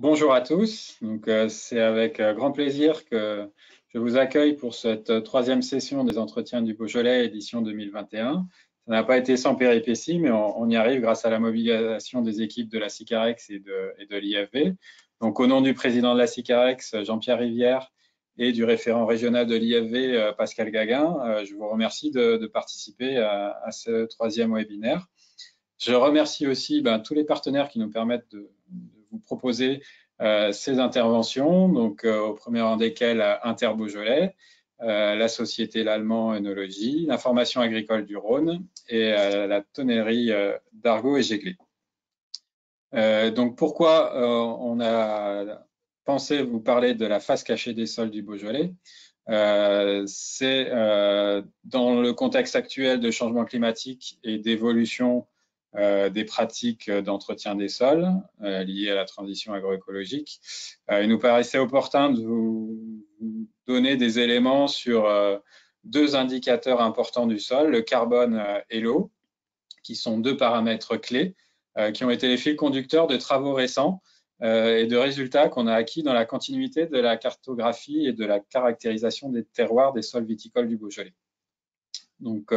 Bonjour à tous. C'est avec grand plaisir que je vous accueille pour cette troisième session des entretiens du Beaujolais édition 2021. Ça n'a pas été sans péripéties, mais on y arrive grâce à la mobilisation des équipes de la SICAREX et de l'IFV. Donc, au nom du président de la SICAREX, Jean-Pierre Rivière, et du référent régional de l'IFV, Pascal Gaguin, je vous remercie de participer à ce troisième webinaire. Je remercie aussi tous les partenaires qui nous permettent de vous proposer ces interventions, donc au premier rang desquels Inter-Beaujolais, la société L'Allemand Œnologie, l'information agricole du Rhône et la tonnellerie d'Argot et Jéglé. Donc pourquoi on a pensé vous parler de la face cachée des sols du Beaujolais? C'est dans le contexte actuel de changement climatique et d'évolution des pratiques d'entretien des sols liées à la transition agroécologique. Il nous paraissait opportun de vous donner des éléments sur deux indicateurs importants du sol, le carbone et l'eau, qui sont deux paramètres clés qui ont été les fils conducteurs de travaux récents et de résultats qu'on a acquis dans la continuité de la cartographie et de la caractérisation des terroirs des sols viticoles du Beaujolais. Donc,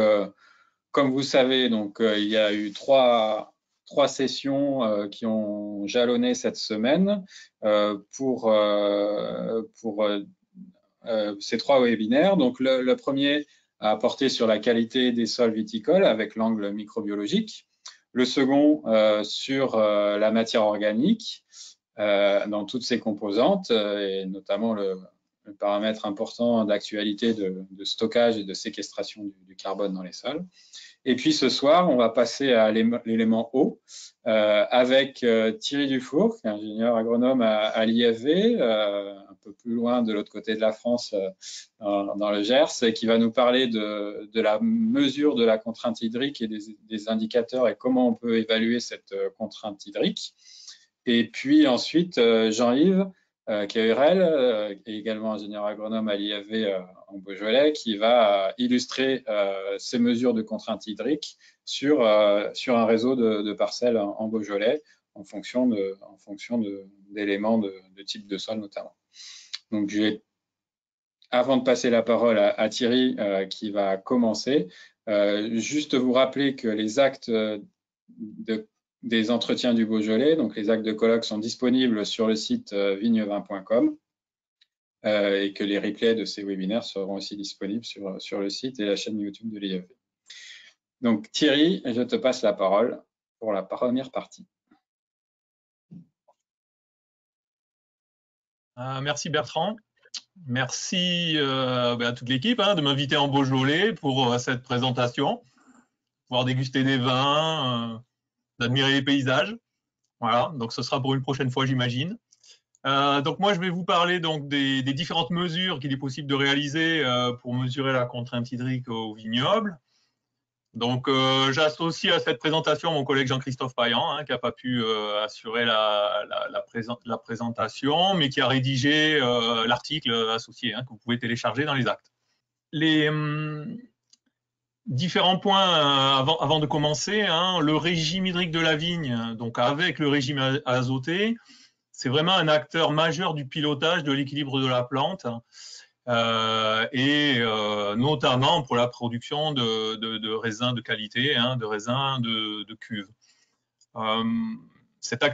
comme vous savez, il y a eu trois sessions qui ont jalonné cette semaine pour ces trois webinaires. Donc, le premier a porté sur la qualité des sols viticoles avec l'angle microbiologique. Le second sur la matière organique dans toutes ses composantes et notamment le paramètre important d'actualité de stockage et de séquestration du carbone dans les sols. Et puis ce soir, on va passer à l'élément eau avec Thierry Dufour, qui est ingénieur agronome à l'IFV, un peu plus loin de l'autre côté de la France, dans le Gers, et qui va nous parler de la mesure de la contrainte hydrique et des indicateurs et comment on peut évaluer cette contrainte hydrique. Et puis ensuite, Jean-Yves Quérel, qui est également ingénieur agronome à l'IFV en Beaujolais, qui va illustrer ces mesures de contrainte hydrique sur un réseau de parcelles en Beaujolais en fonction d'éléments de type de sol notamment. Donc, avant de passer la parole à Thierry qui va commencer, juste vous rappeler que les actes des entretiens du Beaujolais, donc les actes de colloque sont disponibles sur le site vignevin.com et que les replays de ces webinaires seront aussi disponibles sur le site et la chaîne YouTube de l'IFV. Donc Thierry, je te passe la parole pour la première partie. Merci Bertrand. Merci à toute l'équipe de m'inviter en Beaujolais pour cette présentation, pouvoir déguster des vins, d'admirer les paysages. Voilà, donc ce sera pour une prochaine fois, j'imagine. Donc moi, je vais vous parler donc des différentes mesures qu'il est possible de réaliser pour mesurer la contrainte hydrique au vignoble. Donc j'associe à cette présentation mon collègue Jean-Christophe Payan, qui n'a pas pu assurer la présentation, mais qui a rédigé l'article associé que vous pouvez télécharger dans les actes. Les différents points avant de commencer, le régime hydrique de la vigne, donc avec le régime azoté, c'est vraiment un acteur majeur du pilotage de l'équilibre de la plante et notamment pour la production de raisins de qualité, de raisins de cuve. Cet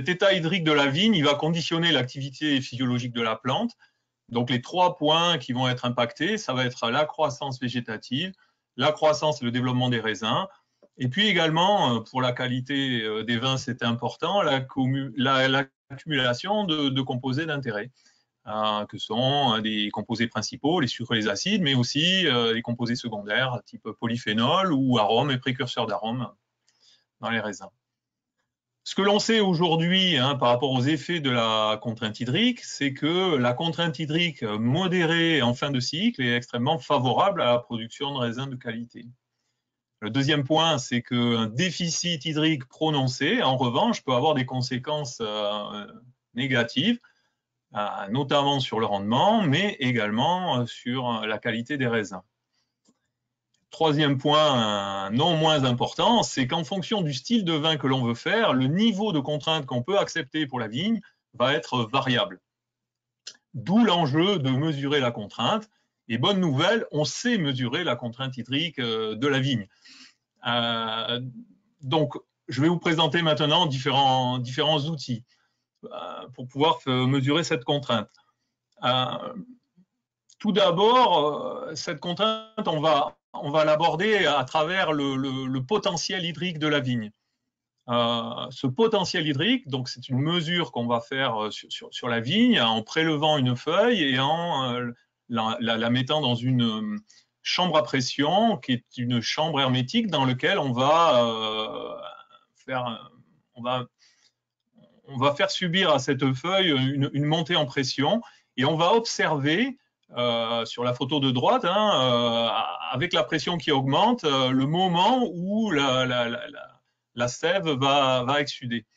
état hydrique de la vigne, il va conditionner l'activité physiologique de la plante. Donc les trois points qui vont être impactés, ça va être la croissance végétative, la croissance et le développement des raisins, et puis également, pour la qualité des vins, c'est important, l'accumulation de composés d'intérêt, que sont des composés principaux, les sucres et les acides, mais aussi les composés secondaires, type polyphénol ou arômes et précurseurs d'arômes dans les raisins. Ce que l'on sait aujourd'hui par rapport aux effets de la contrainte hydrique, c'est que la contrainte hydrique modérée en fin de cycle est extrêmement favorable à la production de raisins de qualité. Le deuxième point, c'est qu'un déficit hydrique prononcé, en revanche, peut avoir des conséquences négatives, notamment sur le rendement, mais également sur la qualité des raisins. Troisième point, non moins important, c'est qu'en fonction du style de vin que l'on veut faire, le niveau de contrainte qu'on peut accepter pour la vigne va être variable. D'où l'enjeu de mesurer la contrainte. Et bonne nouvelle, on sait mesurer la contrainte hydrique de la vigne. Donc, je vais vous présenter maintenant différents outils pour pouvoir mesurer cette contrainte. Tout d'abord, cette contrainte, on va l'aborder à travers le potentiel hydrique de la vigne. Ce potentiel hydrique, donc c'est une mesure qu'on va faire sur la vigne en prélevant une feuille et en la mettant dans une chambre à pression, qui est une chambre hermétique dans laquelle on va faire subir à cette feuille une montée en pression et on va observer sur la photo de droite, avec la pression qui augmente, le moment où la sève va exsuder.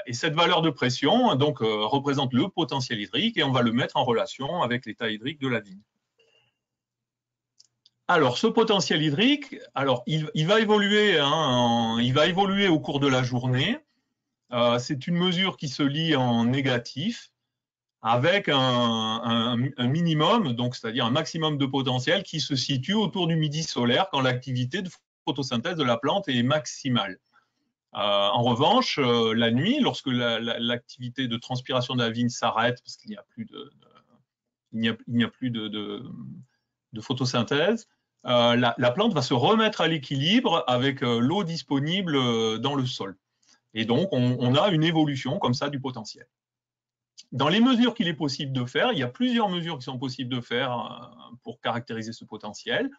Et cette valeur de pression donc, représente le potentiel hydrique et on va le mettre en relation avec l'état hydrique de la vigne. Alors, ce potentiel hydrique, il va évoluer au cours de la journée. C'est une mesure qui se lit en négatif avec un minimum, donc c'est-à-dire un maximum de potentiel qui se situe autour du midi solaire quand l'activité de photosynthèse de la plante est maximale. En revanche, la nuit, lorsque l'activité de transpiration de la vigne s'arrête parce qu'il n'y a plus de photosynthèse, la plante va se remettre à l'équilibre avec l'eau disponible dans le sol. Et donc, on a une évolution comme ça du potentiel. Dans les mesures qu'il est possible de faire, il y a plusieurs mesures qui sont possibles de faire pour caractériser ce potentiel.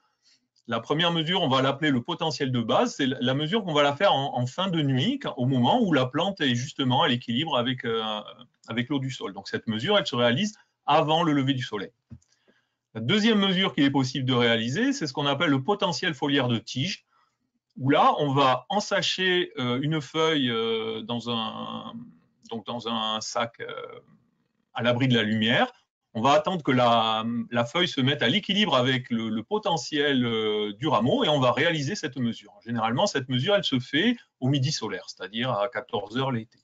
La première mesure, on va l'appeler le potentiel de base. C'est la mesure qu'on va la faire en fin de nuit, au moment où la plante est justement à l'équilibre avec l'eau du sol. Donc cette mesure, elle se réalise avant le lever du soleil. La deuxième mesure qu'il est possible de réaliser, c'est ce qu'on appelle le potentiel foliaire de tige, où là, on va ensacher une feuille dans un sac à l'abri de la lumière. On va attendre que la feuille se mette à l'équilibre avec le potentiel du rameau et on va réaliser cette mesure. Généralement, cette mesure, elle se fait au midi solaire, c'est-à-dire à 14 heures l'été.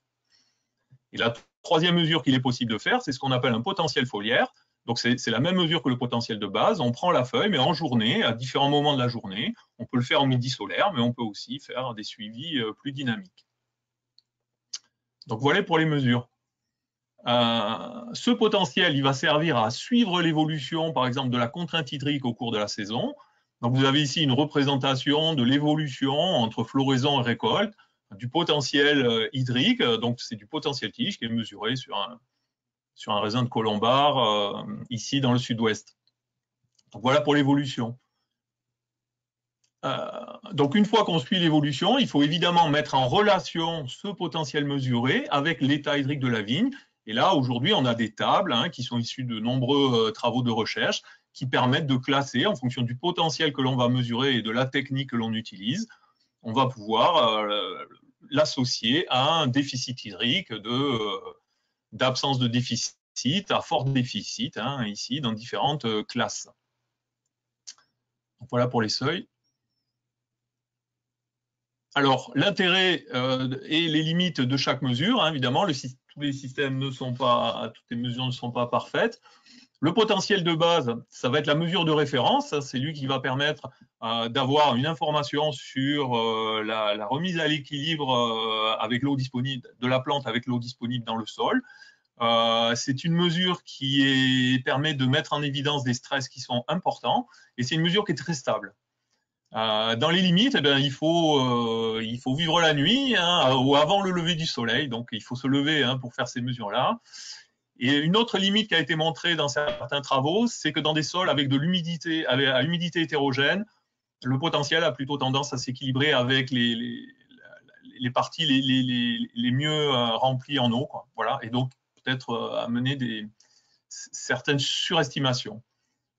Et la troisième mesure qu'il est possible de faire, c'est ce qu'on appelle un potentiel foliaire. Donc, c'est la même mesure que le potentiel de base. On prend la feuille, mais en journée, à différents moments de la journée. On peut le faire au midi solaire, mais on peut aussi faire des suivis plus dynamiques. Donc, voilà pour les mesures. Ce potentiel, il va servir à suivre l'évolution, par exemple, de la contrainte hydrique au cours de la saison. Donc, vous avez ici une représentation de l'évolution entre floraison et récolte, du potentiel hydrique. Donc, c'est du potentiel tige qui est mesuré sur un raisin de colombard, ici dans le sud-ouest. Donc, voilà pour l'évolution. Donc, une fois qu'on suit l'évolution, il faut évidemment mettre en relation ce potentiel mesuré avec l'état hydrique de la vigne. Et là, aujourd'hui, on a des tables qui sont issues de nombreux travaux de recherche qui permettent de classer, en fonction du potentiel que l'on va mesurer et de la technique que l'on utilise, on va pouvoir l'associer à un déficit hydrique, d'absence de déficit à fort déficit, ici, dans différentes classes. Donc, voilà pour les seuils. Alors, l'intérêt et les limites de chaque mesure, évidemment, tous les systèmes toutes les mesures ne sont pas parfaites. Le potentiel de base, ça va être la mesure de référence, c'est lui qui va permettre d'avoir une information sur la remise à l'équilibre avec l'eau disponible de la plante avec l'eau disponible dans le sol. C'est une mesure qui permet de mettre en évidence des stress qui sont importants et c'est une mesure qui est très stable. Dans les limites, il faut vivre la nuit ou avant le lever du soleil, donc il faut se lever pour faire ces mesures-là. Et une autre limite qui a été montrée dans certains travaux, c'est que dans des sols avec de l'humidité, à humidité hétérogène, le potentiel a plutôt tendance à s'équilibrer avec les parties les mieux remplies en eau, quoi. Voilà, et donc peut-être amener certaines surestimations.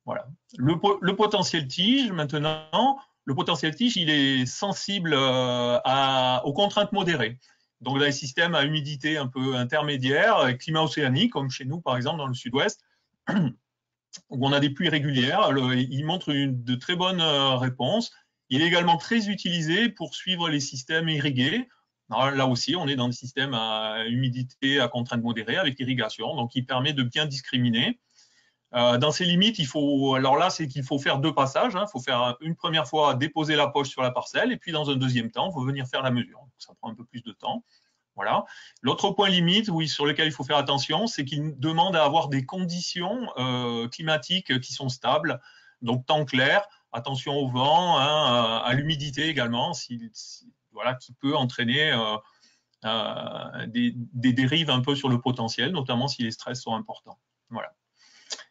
Voilà. Le potentiel tige, maintenant, le potentiel tige, il est sensible aux contraintes modérées. Donc, dans les systèmes à humidité un peu intermédiaire, climat océanique, comme chez nous, par exemple, dans le sud-ouest, où on a des pluies régulières, il montre de très bonnes réponses. Il est également très utilisé pour suivre les systèmes irrigués, Alors, là aussi, on est dans des systèmes à humidité à contrainte modérée avec irrigation, donc qui permet de bien discriminer. Dans ces limites, alors là, c'est qu'il faut faire 2 passages. Il faut faire une première fois déposer la poche sur la parcelle, et puis dans un deuxième temps, il faut venir faire la mesure. Donc, ça prend un peu plus de temps. Voilà. L'autre point limite, oui, sur lequel il faut faire attention, c'est qu'il demande à avoir des conditions climatiques qui sont stables. Donc temps clair, attention au vent, hein, à l'humidité également, voilà, qui peut entraîner des dérives un peu sur le potentiel, notamment si les stress sont importants. Voilà.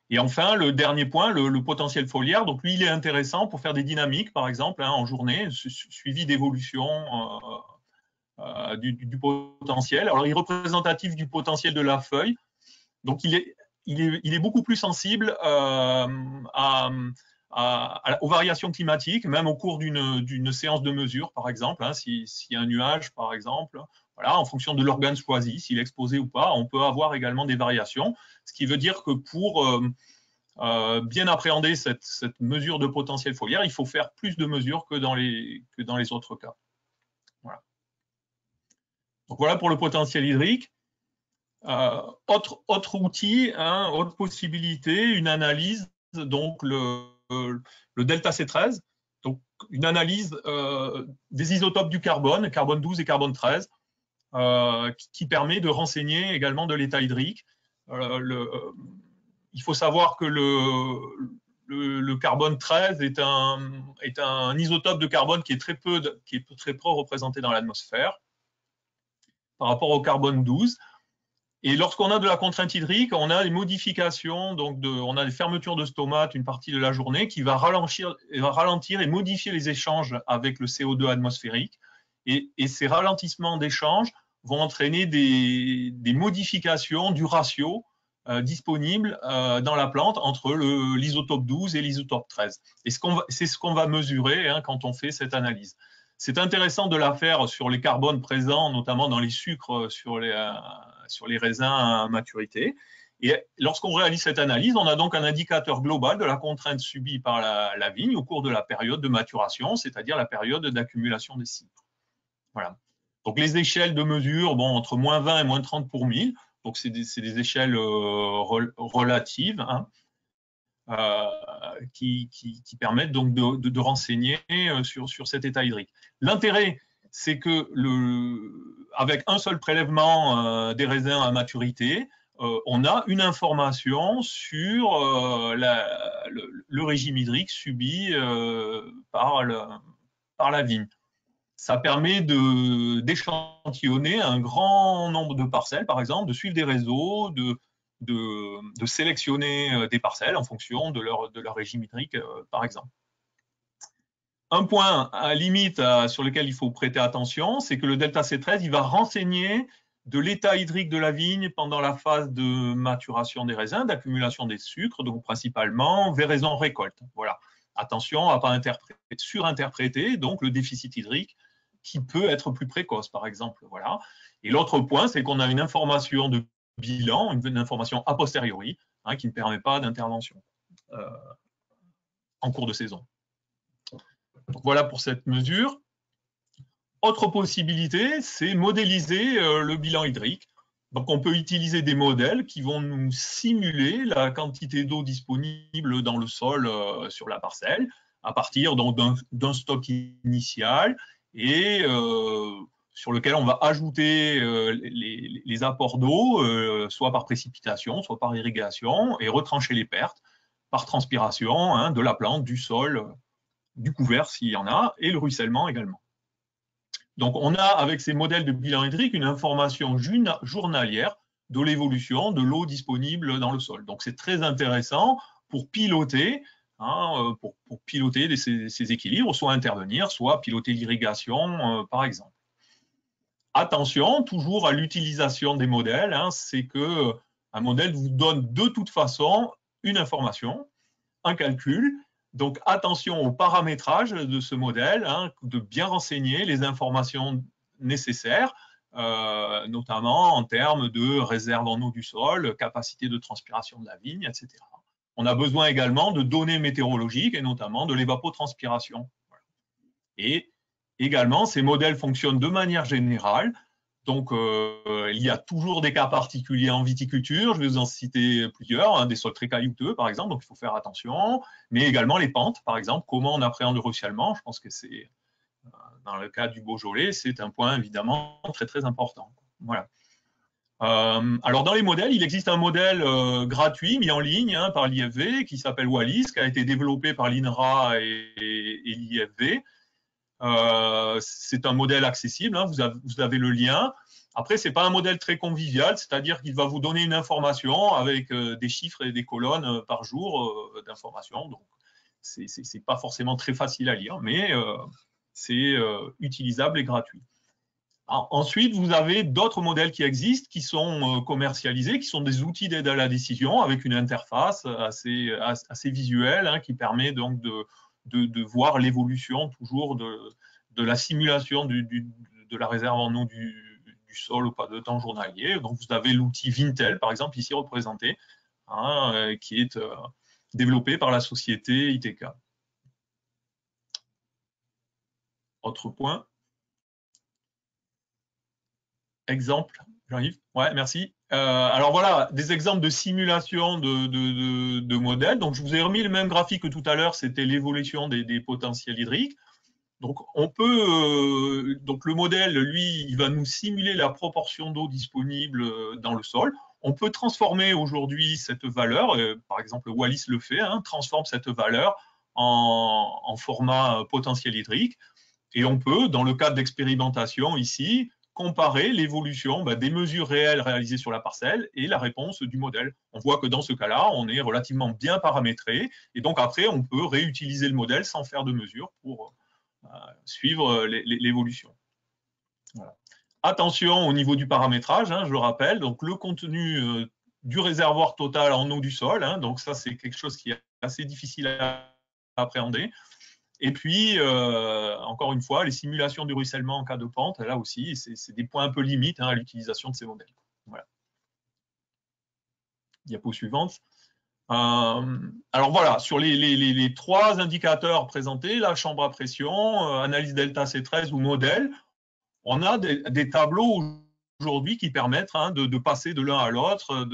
Et enfin, le dernier point, le potentiel foliaire. Donc lui, il est intéressant pour faire des dynamiques, par exemple, hein, en journée, suivi d'évolution du potentiel. Alors, il est représentatif du potentiel de la feuille. Donc, il est beaucoup plus sensible aux variations climatiques, même au cours d'une séance de mesure, par exemple. Hein, s'il y a un nuage, par exemple, voilà, en fonction de l'organe choisi, s'il est exposé ou pas, on peut avoir également des variations. Ce qui veut dire que pour bien appréhender cette mesure de potentiel foliaire, il faut faire plus de mesures que dans les autres cas. Voilà. Donc voilà pour le potentiel hydrique. Autre outil, hein, autre possibilité, une analyse, donc le delta C13, donc une analyse des isotopes du carbone 12 et carbone 13, qui permet de renseigner également de l'état hydrique. Il faut savoir que le carbone 13 est un isotope de carbone qui est très peu représenté dans l'atmosphère par rapport au carbone 12. Et lorsqu'on a de la contrainte hydrique, on a des modifications, donc on a des fermetures de stomates une partie de la journée qui va ralentir et modifier les échanges avec le CO2 atmosphérique. Et ces ralentissements d'échanges vont entraîner des modifications du ratio disponible dans la plante entre l'isotope 12 et l'isotope 13. Et c'est ce qu'on va mesurer hein, quand on fait cette analyse. C'est intéressant de la faire sur les carbones présents, notamment dans les sucres, sur les raisins à maturité. Et lorsqu'on réalise cette analyse, on a donc un indicateur global de la contrainte subie par la vigne au cours de la période de maturation, c'est-à-dire la période d'accumulation des sucres. Voilà. Donc les échelles de mesure, bon, entre moins 20 et moins 30 pour 1000, donc c'est des échelles relatives, hein, qui permettent donc de renseigner sur cet état hydrique. L'intérêt, c'est que avec un seul prélèvement des raisins à maturité, on a une information sur le régime hydrique subi par la vigne. Ça permet d'échantillonner un grand nombre de parcelles, par exemple, de suivre des réseaux, de sélectionner des parcelles en fonction de leur régime hydrique, par exemple. Un point à limite sur lequel il faut prêter attention, c'est que le delta C13, il va renseigner de l'état hydrique de la vigne pendant la phase de maturation des raisins, d'accumulation des sucres, donc principalement véraison récolte. Voilà. Attention à ne pas surinterpréter donc le déficit hydrique qui peut être plus précoce, par exemple. Voilà. Et l'autre point, c'est qu'on a une information de bilan, une information a posteriori, hein, qui ne permet pas d'intervention en cours de saison. Donc voilà pour cette mesure. Autre possibilité, c'est modéliser le bilan hydrique. Donc on peut utiliser des modèles qui vont nous simuler la quantité d'eau disponible dans le sol sur la parcelle, à partir d'un stock initial et sur lequel on va ajouter les apports d'eau, soit par précipitation, soit par irrigation, et retrancher les pertes par transpiration hein, de la plante, du sol, du couvert s'il y en a, et le ruissellement également. Donc on a avec ces modèles de bilan hydrique une information journalière de l'évolution de l'eau disponible dans le sol. Donc c'est très intéressant pour piloter, hein, pour piloter ces équilibres, soit intervenir, soit piloter l'irrigation par exemple. Attention toujours à l'utilisation des modèles, hein, c'est qu'un modèle vous donne de toute façon une information, un calcul. Donc attention au paramétrage de ce modèle, hein, de bien renseigner les informations nécessaires, notamment en termes de réserve en eau du sol, capacité de transpiration de la vigne, etc. On a besoin également de données météorologiques et notamment de l'évapotranspiration. Et également, ces modèles fonctionnent de manière générale. Donc, il y a toujours des cas particuliers en viticulture. Je vais vous en citer plusieurs, hein, des sols très caillouteux, par exemple, donc il faut faire attention. Mais également les pentes, par exemple, comment on appréhende le ruissellement. Je pense que c'est, dans le cas du Beaujolais, c'est un point évidemment très, très important. Voilà. Alors, dans les modèles, il existe un modèle gratuit mis en ligne hein, par l'IFV qui s'appelle Wallis, qui a été développé par l'INRA et l'IFV. C'est un modèle accessible, hein, vous avez le lien. Après, ce n'est pas un modèle très convivial, c'est-à-dire qu'il va vous donner une information avec des chiffres et des colonnes par jour d'informations. Donc, ce n'est pas forcément très facile à lire, mais c'est utilisable et gratuit. Alors, ensuite, vous avez d'autres modèles qui existent, qui sont commercialisés, qui sont des outils d'aide à la décision avec une interface assez visuelle hein, qui permet donc de voir l'évolution toujours de la simulation de la réserve en eau du sol au pas de temps journalier. Donc, vous avez l'outil Vintel, par exemple, ici représenté, hein, qui est développé par la société ITK. Autre point. Exemple, j'arrive. Ouais, merci. Alors voilà, des exemples de simulation de modèles. Donc, je vous ai remis le même graphique que tout à l'heure, c'était l'évolution des potentiels hydriques. Donc, on peut, donc le modèle, lui, il va nous simuler la proportion d'eau disponible dans le sol. On peut transformer aujourd'hui cette valeur, par exemple Wallis le fait, hein, transforme cette valeur en format potentiel hydrique. Et on peut, dans le cadre d'expérimentation ici, comparer l'évolution des mesures réelles réalisées sur la parcelle et la réponse du modèle. On voit que dans ce cas-là, on est relativement bien paramétré et donc après, on peut réutiliser le modèle sans faire de mesures pour suivre l'évolution. Voilà. Attention au niveau du paramétrage, hein, je le rappelle, donc le contenu du réservoir total en eau du sol, hein, donc ça c'est quelque chose qui est assez difficile à appréhender. Et puis, encore une fois, les simulations du ruissellement en cas de pente, là aussi, c'est des points un peu limites hein, à l'utilisation de ces modèles. Voilà. Diapo suivante. Alors voilà, sur les trois indicateurs présentés, la chambre à pression, analyse delta C13 ou modèle, on a des tableaux aujourd'hui qui permettent hein, de passer de l'un à l'autre,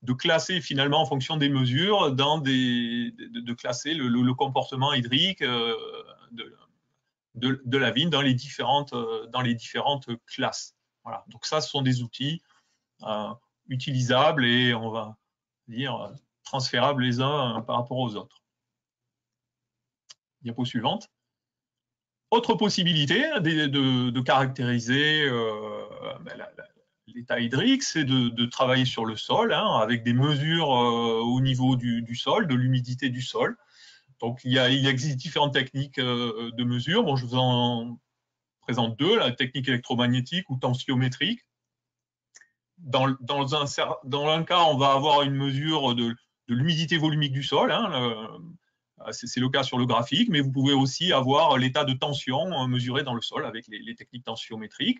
de classer finalement en fonction des mesures, de classer le comportement hydrique de la vigne dans les différentes classes. Voilà. Donc ça, ce sont des outils utilisables et on va dire transférables les uns par rapport aux autres. Diapo suivante. Autre possibilité de caractériser l'état hydrique, c'est de travailler sur le sol hein, avec des mesures au niveau du sol, de l'humidité du sol. Donc, il existe différentes techniques de mesure. Bon, je vous en présente deux, la technique électromagnétique ou tensiométrique. Dans un cas, on va avoir une mesure de l'humidité volumique du sol. Hein, c'est le cas sur le graphique, mais vous pouvez aussi avoir l'état de tension mesuré dans le sol avec les techniques tensiométriques.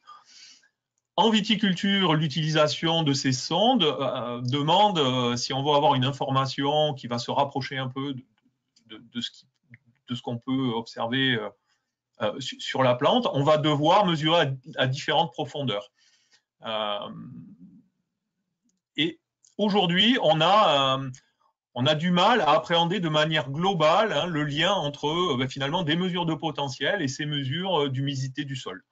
En viticulture, l'utilisation de ces sondes demande, si on veut avoir une information qui va se rapprocher un peu de ce qu'on peut observer sur la plante, on va devoir mesurer à différentes profondeurs. Et aujourd'hui, on a du mal à appréhender de manière globale hein, le lien entre finalement des mesures de potentiel et ces mesures d'humidité du sol.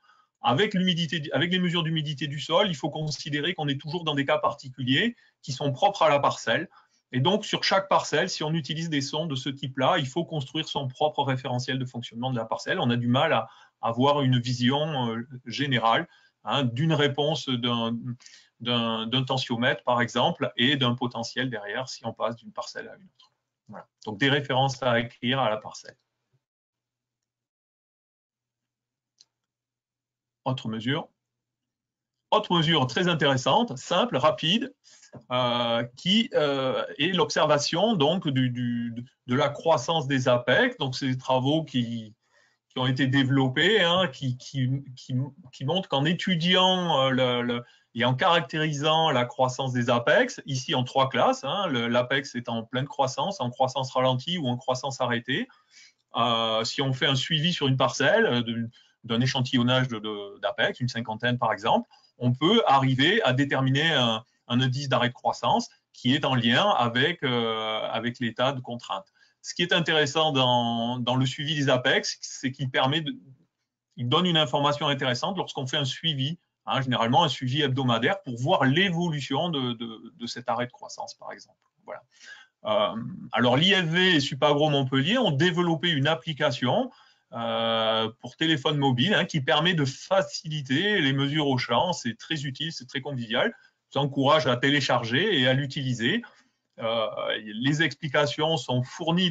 Avec les mesures d'humidité du sol, il faut considérer qu'on est toujours dans des cas particuliers qui sont propres à la parcelle. Et donc, sur chaque parcelle, si on utilise des sondes de ce type-là, il faut construire son propre référentiel de fonctionnement de la parcelle. On a du mal à avoir une vision générale hein, d'une réponse d'un tensiomètre, par exemple, et d'un potentiel derrière si on passe d'une parcelle à une autre. Voilà. Donc, des références à écrire à la parcelle. Autre mesure très intéressante, simple, rapide, qui est l'observation donc de la croissance des apex. Donc, c'est des travaux qui ont été développés, hein, qui montrent qu'en étudiant et en caractérisant la croissance des apex, ici en trois classes, hein, l'apex est en pleine croissance, en croissance ralentie ou en croissance arrêtée, si on fait un suivi sur une parcelle d'un échantillonnage d'APEX, une cinquantaine par exemple, on peut arriver à déterminer un indice d'arrêt de croissance qui est en lien avec l'état de contrainte. Ce qui est intéressant dans le suivi des APEX, c'est qu'il donne une information intéressante lorsqu'on fait un suivi, généralement un suivi hebdomadaire, pour voir l'évolution de cet arrêt de croissance, par exemple. Voilà. Alors, l'IFV et Supagro Montpellier ont développé une application pour téléphone mobile qui permet de faciliter les mesures au champ. C'est très utile, c'est très convivial. Je vous encourage à télécharger et à l'utiliser. Les explications sont fournies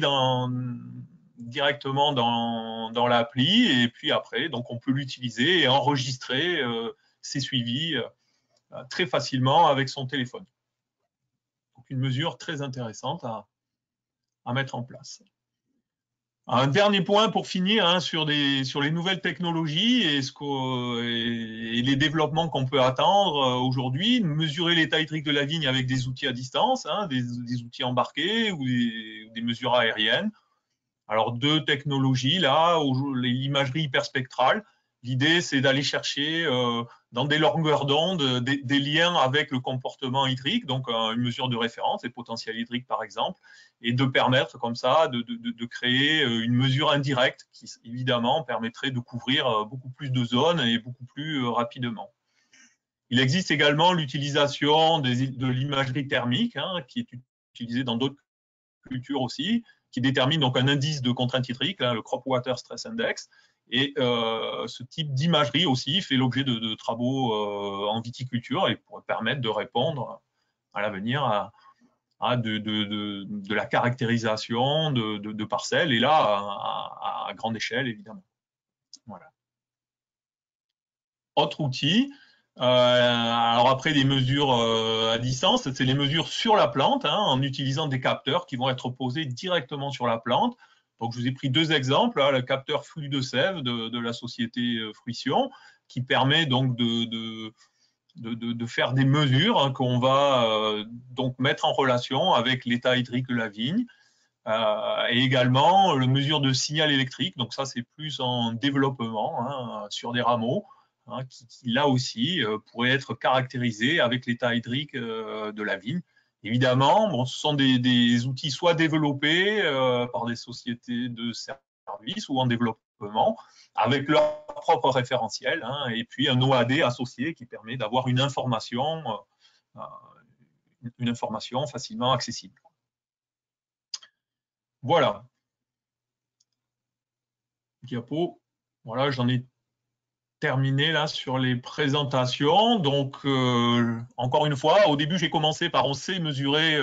directement dans l'appli, et puis après, donc on peut l'utiliser et enregistrer ses suivis très facilement avec son téléphone. Donc une mesure très intéressante à mettre en place. Un dernier point pour finir sur les nouvelles technologies et les développements qu'on peut attendre aujourd'hui. Mesurer l'état hydrique de la vigne avec des outils à distance, des outils embarqués ou des mesures aériennes. Alors, deux technologies, là, l'imagerie hyperspectrale. L'idée, c'est d'aller chercher dans des longueurs d'onde des liens avec le comportement hydrique, donc une mesure de référence, les potentiels hydriques par exemple, et de permettre comme ça de créer une mesure indirecte qui, évidemment, permettrait de couvrir beaucoup plus de zones et beaucoup plus rapidement. Il existe également l'utilisation de l'imagerie thermique, qui est utilisée dans d'autres cultures aussi, qui détermine donc un indice de contrainte hydrique, le Crop Water Stress Index. Et ce type d'imagerie aussi fait l'objet de travaux en viticulture et pourrait permettre de répondre à l'avenir à de la caractérisation de parcelles, et là à grande échelle évidemment. Voilà. Autre outil. Alors après des mesures à distance, c'est les mesures sur la plante, en utilisant des capteurs qui vont être posés directement sur la plante. Donc je vous ai pris deux exemples, le capteur flux de sève de la société Fruition, qui permet donc de faire des mesures qu'on va donc mettre en relation avec l'état hydrique de la vigne. Et également le mesure de signal électrique, donc ça c'est plus en développement sur des rameaux, qui là aussi pourrait être caractérisé avec l'état hydrique de la vigne. Évidemment, ce sont des outils soit développés par des sociétés de services ou en développement, avec leur propre référentiel, et puis un OAD associé qui permet d'avoir une information facilement accessible. Voilà. Diapo. Voilà, j'en ai terminé là sur les présentations. Donc, encore une fois, au début, j'ai commencé par on sait mesurer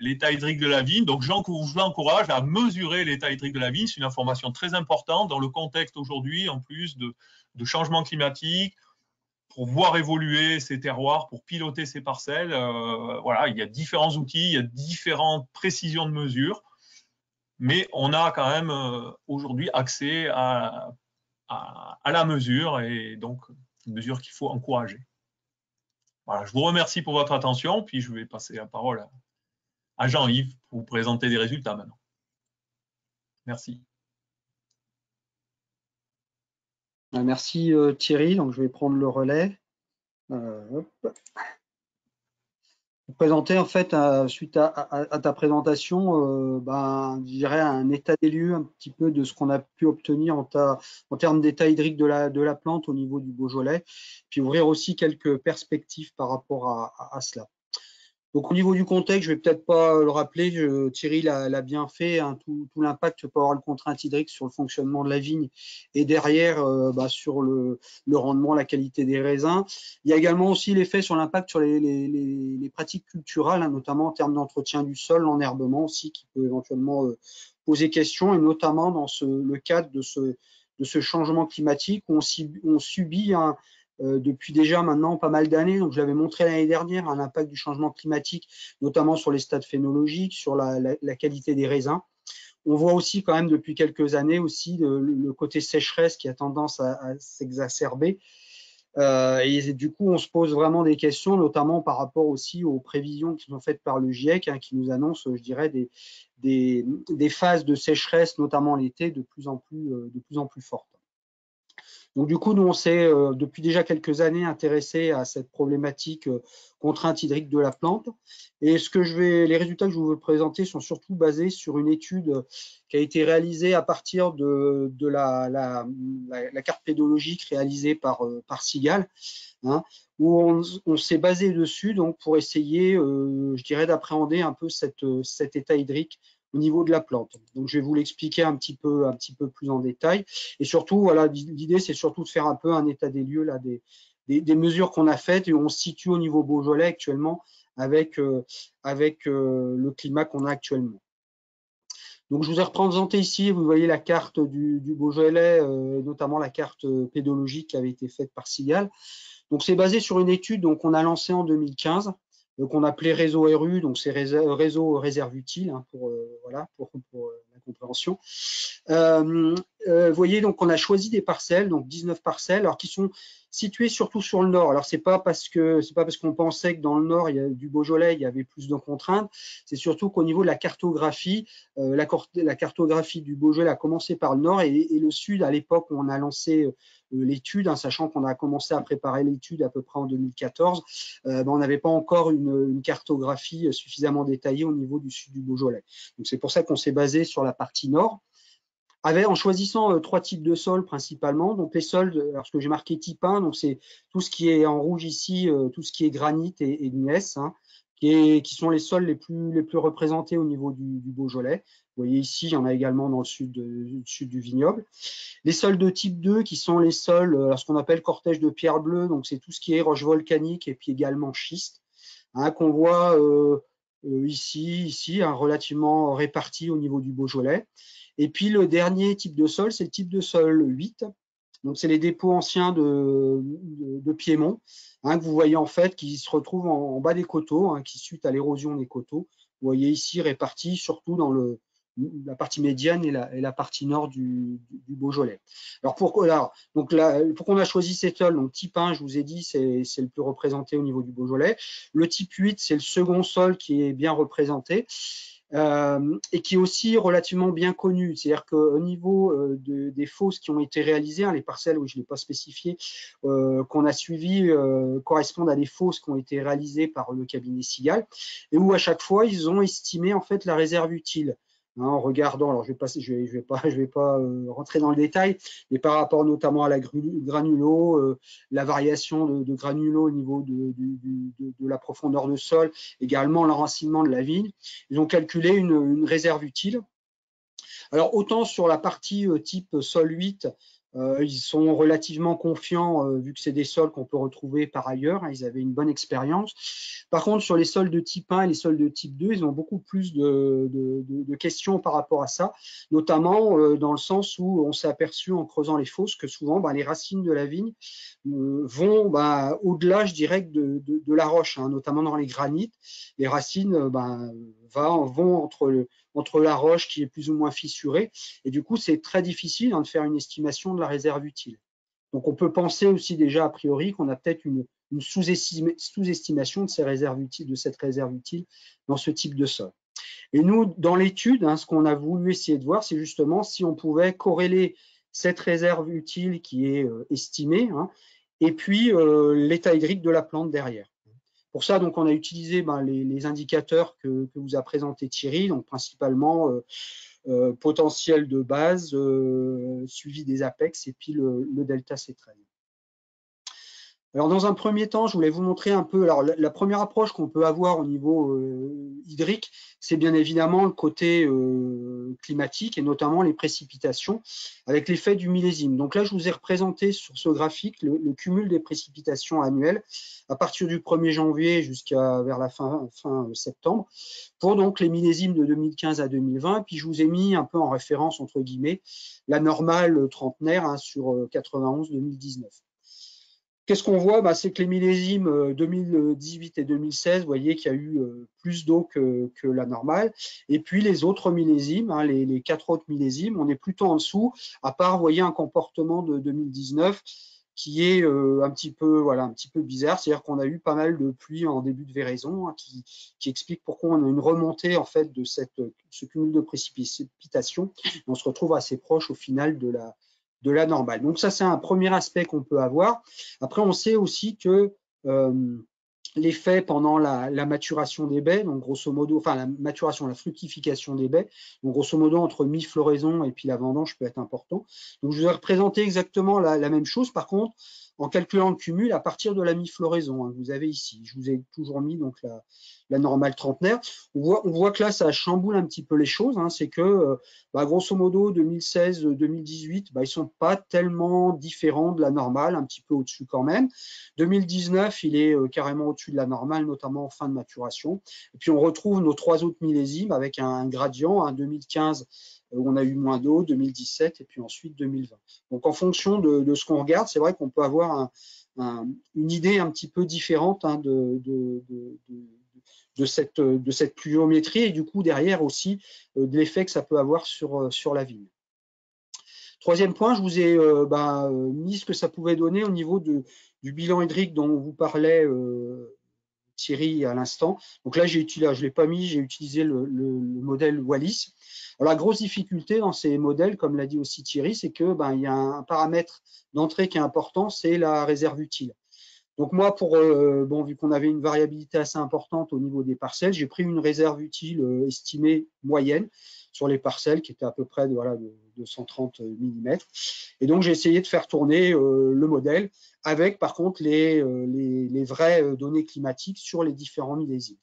l'état hydrique de la vigne. Donc, je vous encourage à mesurer l'état hydrique de la vigne. C'est une information très importante dans le contexte aujourd'hui, en plus de changement climatique, pour voir évoluer ces terroirs, pour piloter ces parcelles. Voilà, il y a différents outils, il y a différentes précisions de mesure. Mais on a quand même aujourd'hui accès à la mesure, et donc une mesure qu'il faut encourager. Voilà, je vous remercie pour votre attention, puis je vais passer la parole à Jean-Yves pour vous présenter des résultats maintenant. Merci. Merci Thierry, donc je vais prendre le relais. Vous présenter en fait, suite à ta présentation, je dirais un état des lieux un petit peu de ce qu'on a pu obtenir en termes d'état hydrique de la plante au niveau du Beaujolais, puis ouvrir aussi quelques perspectives par rapport à cela. Donc au niveau du contexte, je vais peut-être pas le rappeler, Thierry l'a bien fait, tout l'impact que peut avoir le contrainte hydrique sur le fonctionnement de la vigne et derrière sur le rendement, la qualité des raisins. Il y a également aussi l'effet sur l'impact sur les pratiques culturales, notamment en termes d'entretien du sol, l'enherbement aussi, qui peut éventuellement poser question, et notamment dans le cadre de ce changement climatique où on subit depuis déjà maintenant pas mal d'années. Donc, je l'avais montré l'année dernière, l'impact du changement climatique, notamment sur les stades phénologiques, sur la qualité des raisins. On voit aussi quand même depuis quelques années aussi le côté sécheresse qui a tendance à s'exacerber. Et du coup, on se pose vraiment des questions, notamment par rapport aussi aux prévisions qui sont faites par le GIEC, hein, qui nous annonce, je dirais, des phases de sécheresse, notamment l'été, de plus en plus fortes. Donc du coup, nous, on s'est depuis déjà quelques années intéressé à cette problématique contrainte hydrique de la plante. Et les résultats que je vais vous présenter sont surtout basés sur une étude qui a été réalisée à partir de la carte pédologique réalisée par Sigal, hein, où on s'est basé dessus donc pour essayer, je dirais, d'appréhender un peu cet état hydrique au niveau de la plante. Donc, je vais vous l'expliquer un petit peu plus en détail. Et surtout, voilà, l'idée, c'est surtout de faire un peu un état des lieux là, des mesures qu'on a faites et où on se situe au niveau Beaujolais actuellement avec le climat qu'on a actuellement. Donc, je vous ai représenté ici, vous voyez la carte du Beaujolais, notamment la carte pédologique qui avait été faite par Sigal. Donc, c'est basé sur une étude qu'on a lancée en 2015, qu'on appelait réseau RU, donc c'est réseau réserve utile, hein, pour la compréhension. Vous voyez, donc on a choisi des parcelles, donc 19 parcelles, alors qui sont situées surtout sur le nord. Alors c'est pas parce qu'on pensait que dans le nord du Beaujolais il y avait plus de contraintes, c'est surtout qu'au niveau de la cartographie, la cartographie du Beaujolais a commencé par le nord et le sud à l'époque où on a lancé l'étude, hein, sachant qu'on a commencé à préparer l'étude à peu près en 2014, on n'avait pas encore une cartographie suffisamment détaillée au niveau du sud du Beaujolais. Donc c'est pour ça qu'on s'est basé sur la partie nord, en choisissant trois types de sols principalement. Donc les sols, alors ce que j'ai marqué type 1, donc c'est tout ce qui est en rouge ici, tout ce qui est granit et gneiss, hein, qui sont les sols les plus représentés au niveau du Beaujolais. Vous voyez ici, il y en a également dans le sud du vignoble. Les sols de type 2, qui sont les sols, ce qu'on appelle cortège de pierre bleue, donc c'est tout ce qui est roche volcanique et puis également schiste, hein, qu'on voit ici, hein, relativement répartis au niveau du Beaujolais. Et puis le dernier type de sol, c'est le type de sol 8. Donc c'est les dépôts anciens de Piémont, hein, que vous voyez en fait qui se retrouvent en bas des coteaux, hein, qui suite à l'érosion des coteaux. Vous voyez ici répartis surtout dans la partie médiane et la partie nord du Beaujolais. Alors pourquoi on a choisi ces sols, donc type 1, je vous ai dit, c'est le plus représenté au niveau du Beaujolais. Le type 8, c'est le second sol qui est bien représenté. Et qui est aussi relativement bien connu. C'est-à-dire qu'au niveau des fosses qui ont été réalisées, hein, les parcelles où je ne l'ai pas spécifié, qu'on a suivies correspondent à des fosses qui ont été réalisées par le cabinet Sigal et où à chaque fois ils ont estimé en fait la réserve utile. Hein, en regardant, alors je vais pas rentrer dans le détail, mais par rapport notamment à la granulo, la variation de granulo au niveau de la profondeur de sol, également l'enracinement de la vigne, ils ont calculé une réserve utile. Alors autant sur la partie type sol 8, ils sont relativement confiants vu que c'est des sols qu'on peut retrouver par ailleurs, hein, ils avaient une bonne expérience. Par contre, sur les sols de type 1 et les sols de type 2, ils ont beaucoup plus de questions par rapport à ça, notamment dans le sens où on s'est aperçu en creusant les fosses que souvent les racines de la vigne vont au-delà, je dirais, de la roche, hein, notamment dans les granites. Les racines vont entre la roche qui est plus ou moins fissurée. Et du coup, c'est très difficile de faire une estimation de la réserve utile. Donc, on peut penser aussi déjà a priori qu'on a peut-être une sous-estimation de cette réserve utile dans ce type de sol. Et nous, dans l'étude, hein, ce qu'on a voulu essayer de voir, c'est justement si on pouvait corréler cette réserve utile qui est estimée, hein, et puis l'état hydrique de la plante derrière. Pour ça, donc, on a utilisé les indicateurs que vous a présenté Thierry, donc principalement potentiel de base, suivi des apex et puis le delta C13. Alors, dans un premier temps, je voulais vous montrer un peu. Alors, la première approche qu'on peut avoir au niveau hydrique, c'est bien évidemment le côté climatique et notamment les précipitations avec l'effet du millésime. Donc là, je vous ai représenté sur ce graphique le cumul des précipitations annuelles à partir du 1er janvier jusqu'à vers la fin septembre pour donc les millésimes de 2015 à 2020. Puis je vous ai mis un peu en référence entre guillemets la normale trentenaire, hein, sur 91-2019. Qu'est-ce qu'on voit? C'est que les millésimes 2018 et 2016, vous voyez qu'il y a eu plus d'eau que la normale. Et puis les autres millésimes, hein, les 4 autres millésimes, on est plutôt en dessous, à part, vous voyez, un comportement de 2019 qui est un petit peu bizarre, c'est-à-dire qu'on a eu pas mal de pluie en début de véraison, hein, qui explique pourquoi on a une remontée en fait de ce cumul de précipitations. On se retrouve assez proche au final de la normale. Donc ça, c'est un premier aspect qu'on peut avoir. Après, on sait aussi que l'effet pendant la maturation des baies, donc grosso modo, enfin la fructification des baies, donc grosso modo entre mi-floraison et puis la vendange peut être important. Donc je vous ai représenté exactement la même chose, par contre, en calculant le cumul à partir de la mi-floraison, hein, vous avez ici. Je vous ai toujours mis donc la normale trentenaire. On voit que là, ça chamboule un petit peu les choses. Hein, c'est que, grosso modo, 2016-2018, ils sont pas tellement différents de la normale, un petit peu au-dessus quand même. 2019, il est carrément au-dessus de la normale, notamment en fin de maturation. Et puis, on retrouve nos 3 autres millésimes avec un gradient, 2015, où on a eu moins d'eau, 2017 et puis ensuite 2020. Donc, en fonction de ce qu'on regarde, c'est vrai qu'on peut avoir une idée un petit peu différente hein, de cette pluviométrie et du coup, derrière aussi, de l'effet que ça peut avoir sur la vigne. Troisième point, je vous ai mis ce que ça pouvait donner au niveau du bilan hydrique dont vous parlait Thierry à l'instant. Donc là, je ne l'ai pas mis, j'ai utilisé le modèle Wallis. Alors, la grosse difficulté dans ces modèles, comme l'a dit aussi Thierry, c'est que il y a un paramètre d'entrée qui est important, c'est la réserve utile. Donc moi, vu qu'on avait une variabilité assez importante au niveau des parcelles, j'ai pris une réserve utile estimée moyenne sur les parcelles qui était à peu près de 130 mm. Et donc, j'ai essayé de faire tourner le modèle avec, par contre, les vraies données climatiques sur les différents millésimes.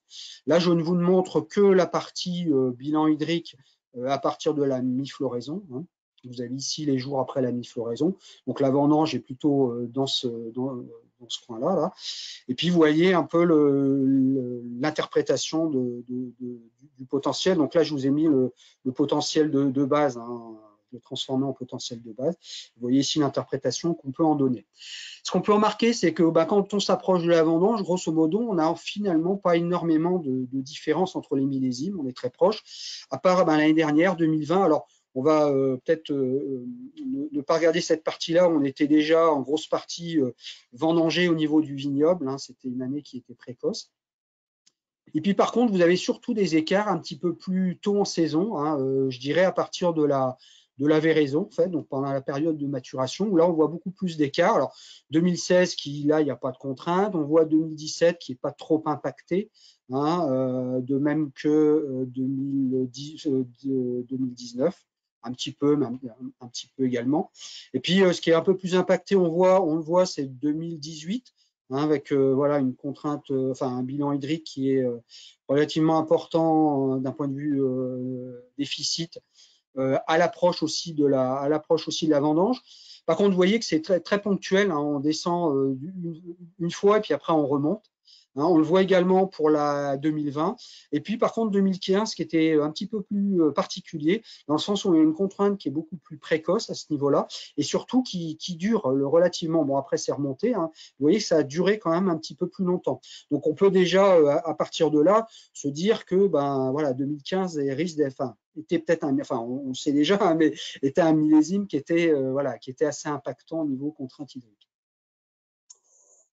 Là, je ne vous montre que la partie bilan hydrique à partir de la mi-floraison. Hein. Vous avez ici les jours après la mi-floraison. Donc, la vendange est plutôt dans ce coin-là. Là. Et puis, vous voyez un peu l'interprétation du potentiel. Donc là, je vous ai mis le potentiel de base, hein, le transformer en potentiel de base. Vous voyez ici l'interprétation qu'on peut en donner. Ce qu'on peut remarquer, c'est que quand on s'approche de la vendange, grosso modo, on n'a finalement pas énormément de différence entre les millésimes. On est très proche, à part l'année dernière, 2020. Alors, on va peut-être ne pas regarder cette partie-là. On était déjà en grosse partie vendangé au niveau du vignoble. Hein, c'était une année qui était précoce. Et puis par contre, vous avez surtout des écarts un petit peu plus tôt en saison. Hein, je dirais à partir de la véraison, en fait, donc pendant la période de maturation, où là, on voit beaucoup plus d'écarts. Alors, 2016, là, il n'y a pas de contrainte. On voit 2017 qui n'est pas trop impacté, hein, de même que 2019. Un petit peu également. Et puis, ce qui est un peu plus impacté, on le voit, c'est 2018, hein, avec une contrainte, un bilan hydrique qui est relativement important d'un point de vue déficit à l'approche aussi de la vendange. Par contre, vous voyez que c'est très, très ponctuel. Hein, on descend une fois et puis après on remonte. Hein, on le voit également pour la 2020. Et puis, par contre, 2015, qui était un petit peu plus particulier, dans le sens où on a une contrainte qui est beaucoup plus précoce à ce niveau-là, et surtout qui dure relativement. Bon, après, c'est remonté. Hein, vous voyez que ça a duré quand même un petit peu plus longtemps. Donc, on peut déjà, à partir de là, se dire que 2015 risque d'être, était peut-être on sait déjà, hein, mais était un millésime qui était assez impactant au niveau contrainte hydrique.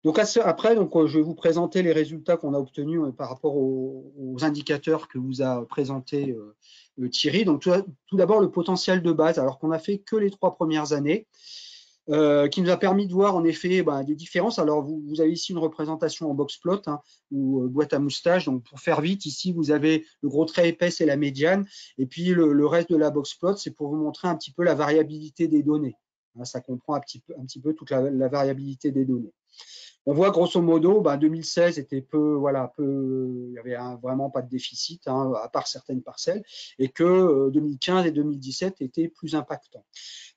Donc après, je vais vous présenter les résultats qu'on a obtenus par rapport aux indicateurs que vous a présenté Thierry. Donc tout d'abord le potentiel de base, alors qu'on a fait que les 3 premières années, qui nous a permis de voir en effet des différences. Alors vous avez ici une représentation en box plot, hein, ou boîte à moustache. Donc pour faire vite, ici vous avez le gros trait épais, c'est la médiane, et puis le reste de la box plot, c'est pour vous montrer un petit peu la variabilité des données. Hein, ça comprend un petit peu toute la variabilité des données. On voit grosso modo, 2016 était il y avait vraiment pas de déficit, hein, à part certaines parcelles, et que 2015 et 2017 étaient plus impactants.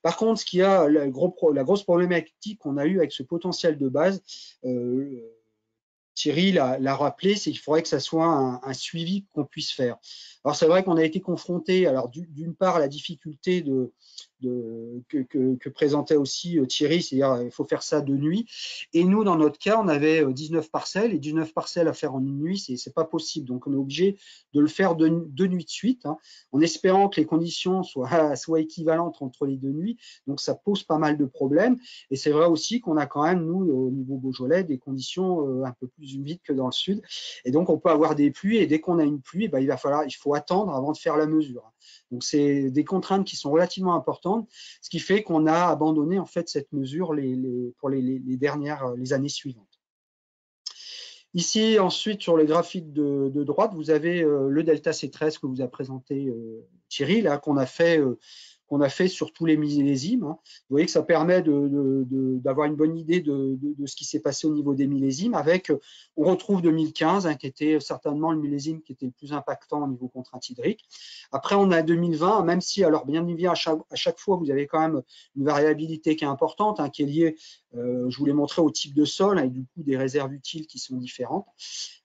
Par contre, ce qui a la grosse problématique qu'on a eue avec ce potentiel de base, Thierry l'a rappelé, c'est qu'il faudrait que ça soit un suivi qu'on puisse faire. Alors c'est vrai qu'on a été confronté, alors d'une part, à la difficulté que présentait aussi Thierry, c'est-à-dire il faut faire ça de nuit. Et nous, dans notre cas, on avait 19 parcelles, et 19 parcelles à faire en une nuit, c'est pas possible. Donc, on est obligé de le faire deux nuits de suite, hein, en espérant que les conditions soient équivalentes entre les 2 nuits. Donc, ça pose pas mal de problèmes. Et c'est vrai aussi qu'on a quand même, nous, au niveau Beaujolais, des conditions un peu plus humides que dans le sud. Et donc, on peut avoir des pluies, et dès qu'on a une pluie, il faut attendre avant de faire la mesure. Donc, c'est des contraintes qui sont relativement importantes, ce qui fait qu'on a abandonné en fait cette mesure pour les années suivantes. Ici, ensuite, sur le graphique de droite, vous avez le delta C13 que vous a présenté Thierry, là, qu'on a fait sur tous les millésimes. Hein. Vous voyez que ça permet d'avoir une bonne idée de ce qui s'est passé au niveau des millésimes. On retrouve 2015, hein, qui était certainement le millésime qui était le plus impactant au niveau contrainte hydrique. Après, on a 2020, même si, alors bien évidemment, à chaque fois, vous avez quand même une variabilité qui est importante, hein, qui est liée, je vous l'ai montré, au type de sol, hein, et du coup des réserves utiles qui sont différentes.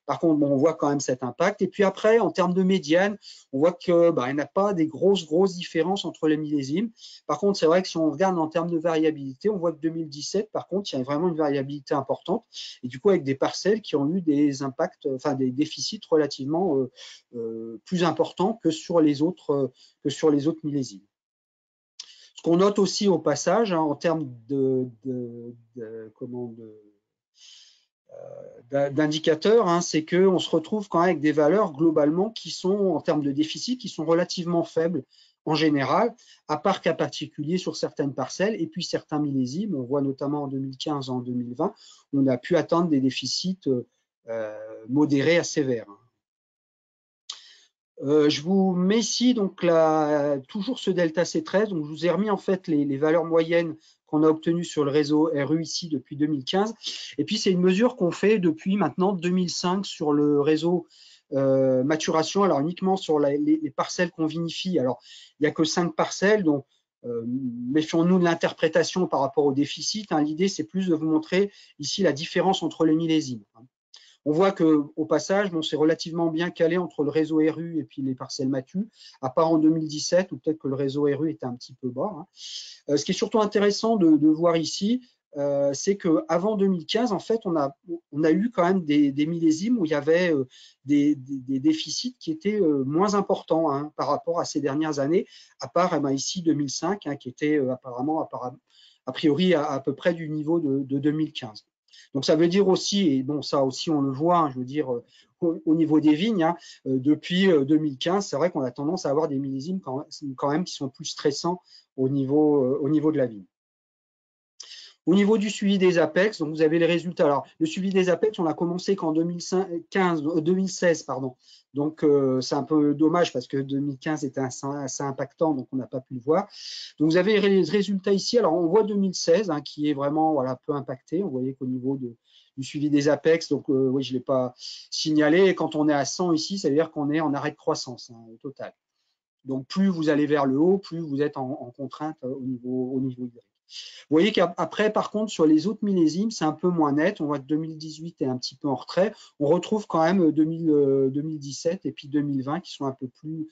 Par contre, on voit quand même cet impact. Et puis après, en termes de médiane, on voit qu'il n'y a pas des grosses différences entre les millésimes. Par contre, c'est vrai que si on regarde en termes de variabilité, on voit que 2017, par contre, il y a vraiment une variabilité importante. Et du coup, avec des parcelles qui ont eu des impacts, enfin des déficits relativement plus importants que sur les autres millésimes. Ce qu'on note aussi au passage, hein, en termes d'indicateurs, hein, c'est qu'on se retrouve quand même avec des valeurs globalement qui sont, en termes de déficit, qui sont relativement faibles en général, à part cas particuliers sur certaines parcelles, et puis certains millésimes, on voit notamment en 2015 et en 2020, on a pu atteindre des déficits modérés à sévères. Je vous mets ici donc toujours ce delta C13, donc je vous ai remis en fait les valeurs moyennes qu'on a obtenues sur le réseau RU ici depuis 2015, et puis c'est une mesure qu'on fait depuis maintenant 2005 sur le réseau maturation, alors uniquement sur les parcelles qu'on vinifie. Alors il n'y a que 5 parcelles, donc méfions-nous de l'interprétation par rapport au déficit, hein. L'idée c'est plus de vous montrer ici la différence entre les millésimes, hein. On voit qu'au passage, c'est relativement bien calé entre le réseau RU et puis les parcelles matues, à part en 2017, où peut-être que le réseau RU était un petit peu bas, hein. Ce qui est surtout intéressant de voir ici, c'est qu'avant 2015, en fait, on a eu quand même des millésimes où il y avait des déficits qui étaient moins importants, hein, par rapport à ces dernières années, à part ici 2005, hein, qui était apparemment, a priori, à peu près du niveau de 2015. Donc ça veut dire aussi, et bon ça aussi on le voit, hein, je veux dire au niveau des vignes, hein, depuis 2015, c'est vrai qu'on a tendance à avoir des millésimes quand même qui sont plus stressants au niveau de la vigne. Au niveau du suivi des apex, donc vous avez les résultats. Alors, le suivi des apex, on a commencé qu'en 2016, pardon. Donc, c'est un peu dommage parce que 2015 était assez impactant, donc on n'a pas pu le voir. Donc, vous avez les résultats ici. Alors, on voit 2016, hein, qui est vraiment peu impacté. Vous voyez qu'au niveau du suivi des apex, donc oui, je ne l'ai pas signalé. Et quand on est à 100 ici, ça veut dire qu'on est en arrêt de croissance, hein, au total. Donc, plus vous allez vers le haut, plus vous êtes en contrainte au niveau hydrique. Vous voyez qu'après, par contre, sur les autres millésimes, c'est un peu moins net. On voit que 2018 est un petit peu en retrait. On retrouve quand même 2017 et puis 2020 qui sont un peu plus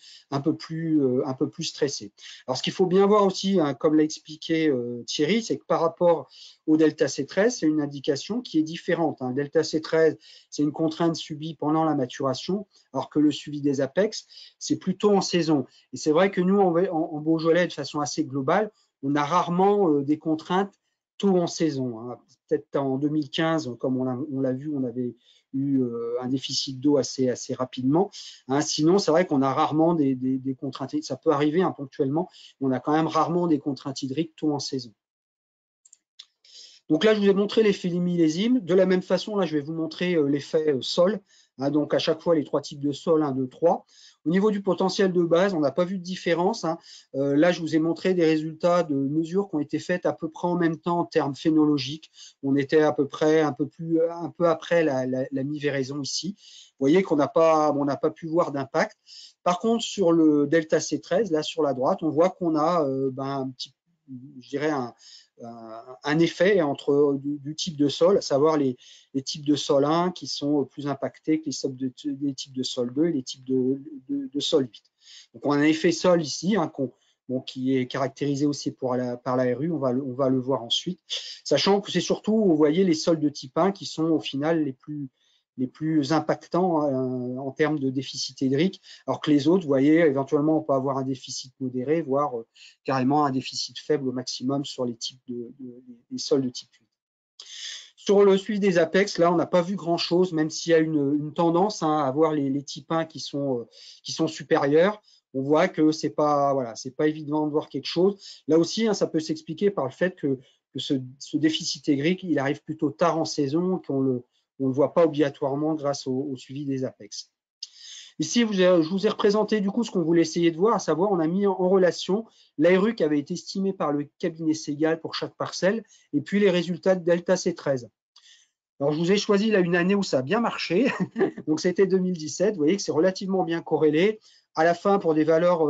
stressés. Alors, ce qu'il faut bien voir aussi, hein, comme l'a expliqué Thierry, c'est que par rapport au delta C13, c'est une indication qui est différente, hein. Delta C13, c'est une contrainte subie pendant la maturation, alors que le suivi des apex, c'est plutôt en saison. Et c'est vrai que nous, en Beaujolais, de façon assez globale, on a rarement des contraintes tôt en saison, hein. Peut-être en 2015, comme on l'a vu, on avait eu un déficit d'eau assez rapidement, hein. Sinon, c'est vrai qu'on a rarement des contraintes. Ça peut arriver, hein, ponctuellement, mais on a quand même rarement des contraintes hydriques tôt en saison. Donc là, je vous ai montré l'effet millésimes. De la même façon, là, je vais vous montrer l'effet sol, hein, donc à chaque fois les 3 types de sol, 1, 2, 3. Au niveau du potentiel de base, on n'a pas vu de différence, hein. Là, je vous ai montré des résultats de mesures qui ont été faites à peu près en même temps en termes phénologiques. On était à peu près un peu après la mi-véraison ici. Vous voyez qu'on n'a pas pu voir d'impact. Par contre, sur le delta C13, là sur la droite, on voit qu'on a je dirais un effet entre du type de sol, à savoir les types de sol 1 qui sont plus impactés que les types de sol 2 et les types de sol 8. Donc on a un effet sol ici, hein, bon, qui est caractérisé aussi par l'ARU, on va le voir ensuite. Sachant que c'est surtout, vous voyez, les sols de type 1 qui sont au final les plus impactants en termes de déficit hydrique, alors que les autres, vous voyez, éventuellement, on peut avoir un déficit modéré, voire carrément un déficit faible au maximum sur les types des sols de type 8. Sur le suivi des apex, là, on n'a pas vu grand-chose, même s'il y a une tendance à avoir les types 1 qui sont supérieurs. On voit que c'est pas évident de voir quelque chose. Là aussi, ça peut s'expliquer par le fait que ce déficit hydrique, il arrive plutôt tard en saison, qu'on le voit pas obligatoirement grâce au suivi des apex. Ici, je vous ai représenté du coup ce qu'on voulait essayer de voir, à savoir, on a mis en relation l'ARU qui avait été estimé par le cabinet Segal pour chaque parcelle, et puis les résultats de Delta C13. Alors, je vous ai choisi là une année où ça a bien marché, donc c'était 2017. Vous voyez que c'est relativement bien corrélé. À la fin, pour des valeurs,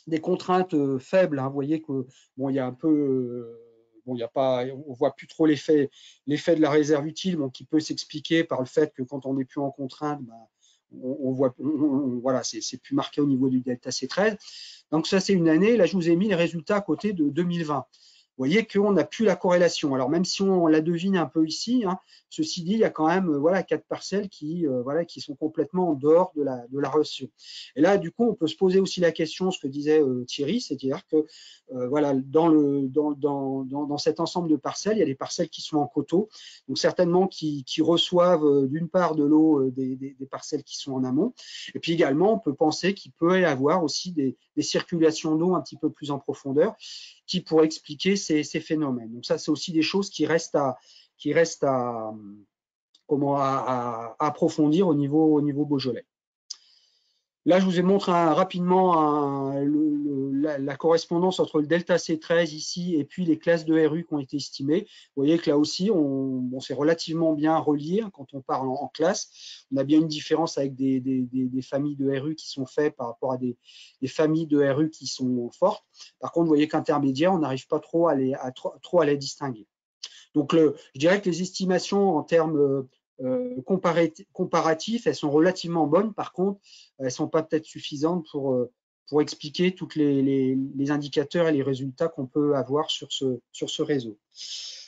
des contraintes faibles, vous voyez que bon, il y a un peu, bon, il y a pas, on voit plus trop l'effet de la réserve utile, bon, qui peut s'expliquer par le fait que quand on n'est plus en contrainte, on voit, voilà, c'est plus marqué au niveau du delta C13. Donc ça, c'est une année. Là, je vous ai mis les résultats à côté de 2020. Vous voyez qu'on n'a plus la corrélation. Alors même si on la devine un peu ici, ceci dit, il y a quand même 4 parcelles qui sont complètement en dehors de la relation. Et là, du coup, on peut se poser aussi la question, ce que disait Thierry, c'est-à-dire que dans cet ensemble de parcelles, il y a des parcelles qui sont en coteaux, donc certainement qui reçoivent d'une part de l'eau des parcelles qui sont en amont, et puis également, on peut penser qu'il peut y avoir aussi des circulations d'eau un petit peu plus en profondeur, qui pourrait expliquer ces phénomènes. Donc ça, c'est aussi des choses qui restent à approfondir au niveau Beaujolais. Là, je vous ai montré rapidement la correspondance entre le delta C13 ici et puis les classes de RU qui ont été estimées. Vous voyez que là aussi, c'est relativement bien relié quand on parle en classe. On a bien une différence avec des familles de RU qui sont faites par rapport à des familles de RU qui sont fortes. Par contre, vous voyez qu'intermédiaire, on n'arrive pas trop à les distinguer. Donc, je dirais que les estimations en termes comparatifs, elles sont relativement bonnes. Par contre, elles ne sont pas peut-être suffisantes pour expliquer tous les indicateurs et les résultats qu'on peut avoir sur ce réseau.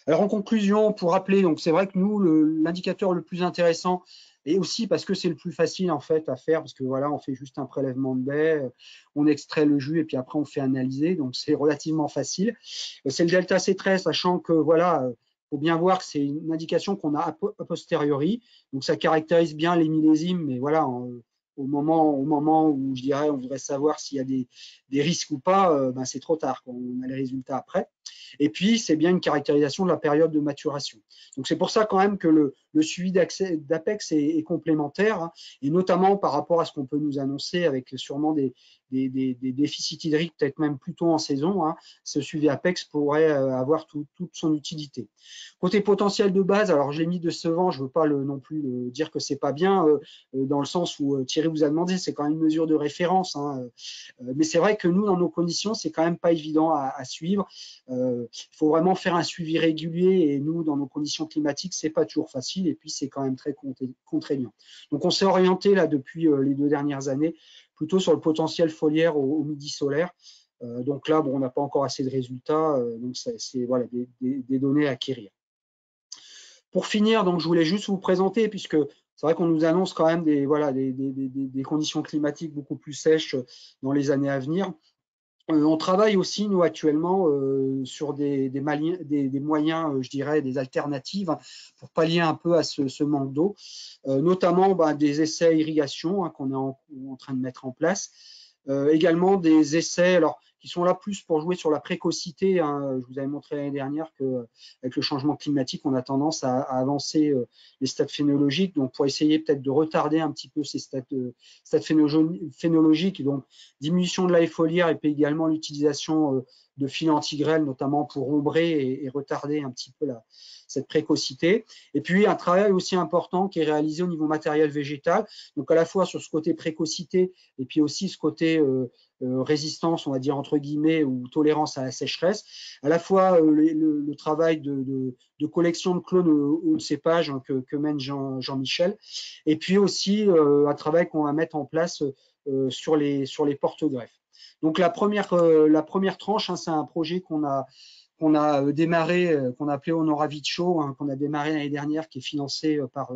Alors, en conclusion, pour rappeler, donc c'est vrai que nous, l'indicateur le plus intéressant, et aussi parce que c'est le plus facile en fait à faire, parce que voilà, on fait juste un prélèvement de baie, on extrait le jus et puis après on fait analyser, donc c'est relativement facile. C'est le delta C13, sachant que voilà, faut bien voir que c'est une indication qu'on a a posteriori, donc ça caractérise bien les millésimes, mais voilà, au moment où je dirais on voudrait savoir s'il y a des risques ou pas, c'est trop tard, on a les résultats après. Et puis, c'est bien une caractérisation de la période de maturation. Donc, c'est pour ça quand même que le suivi d'APEX est complémentaire, et notamment par rapport à ce qu'on peut nous annoncer avec sûrement des déficits hydriques, peut-être même plus tôt en saison, ce suivi APEX pourrait avoir toute son utilité. Côté potentiel de base, alors je l'ai mis décevant, je ne veux pas non plus dire que c'est pas bien, dans le sens où Thierry vous a demandé, c'est quand même une mesure de référence, mais c'est vrai que nous, dans nos conditions, c'est quand même pas évident à suivre. Il faut vraiment faire un suivi régulier, et nous, dans nos conditions climatiques, c'est pas toujours facile, et puis c'est quand même très contraignant. Donc, on s'est orienté là depuis les 2 dernières années plutôt sur le potentiel foliaire au midi solaire. Donc là, bon, on n'a pas encore assez de résultats, donc c'est voilà, des données à acquérir. Pour finir, donc je voulais juste vous présenter, puisque c'est vrai qu'on nous annonce quand même des conditions climatiques beaucoup plus sèches dans les années à venir. On travaille aussi, nous, actuellement, sur des moyens, je dirais, des alternatives pour pallier un peu à ce manque d'eau, notamment des essais irrigation qu'on est en train de mettre en place. Également des essais alors, qui sont là plus pour jouer sur la précocité. Je vous avais montré l'année dernière qu'avec le changement climatique, on a tendance à avancer les stades phénologiques. Donc, pour essayer peut-être de retarder un petit peu ces stades phénologiques, donc diminution de la haie foliaire et puis également l'utilisation de fils anti-grêle, notamment pour ombrer et retarder un petit peu cette précocité. Et puis, un travail aussi important qui est réalisé au niveau matériel végétal, donc à la fois sur ce côté précocité et puis aussi ce côté résistance, on va dire entre guillemets, ou tolérance à la sécheresse, à la fois le travail de collection de clones ou de cépages que mène Jean-Michel, et puis aussi un travail qu'on va mettre en place sur les porte-greffes. Donc la première tranche, hein, c'est un projet qu'on a démarré, qu'on a appelé Honoraviccio, hein, qu'on a démarré l'année dernière, qui est financé par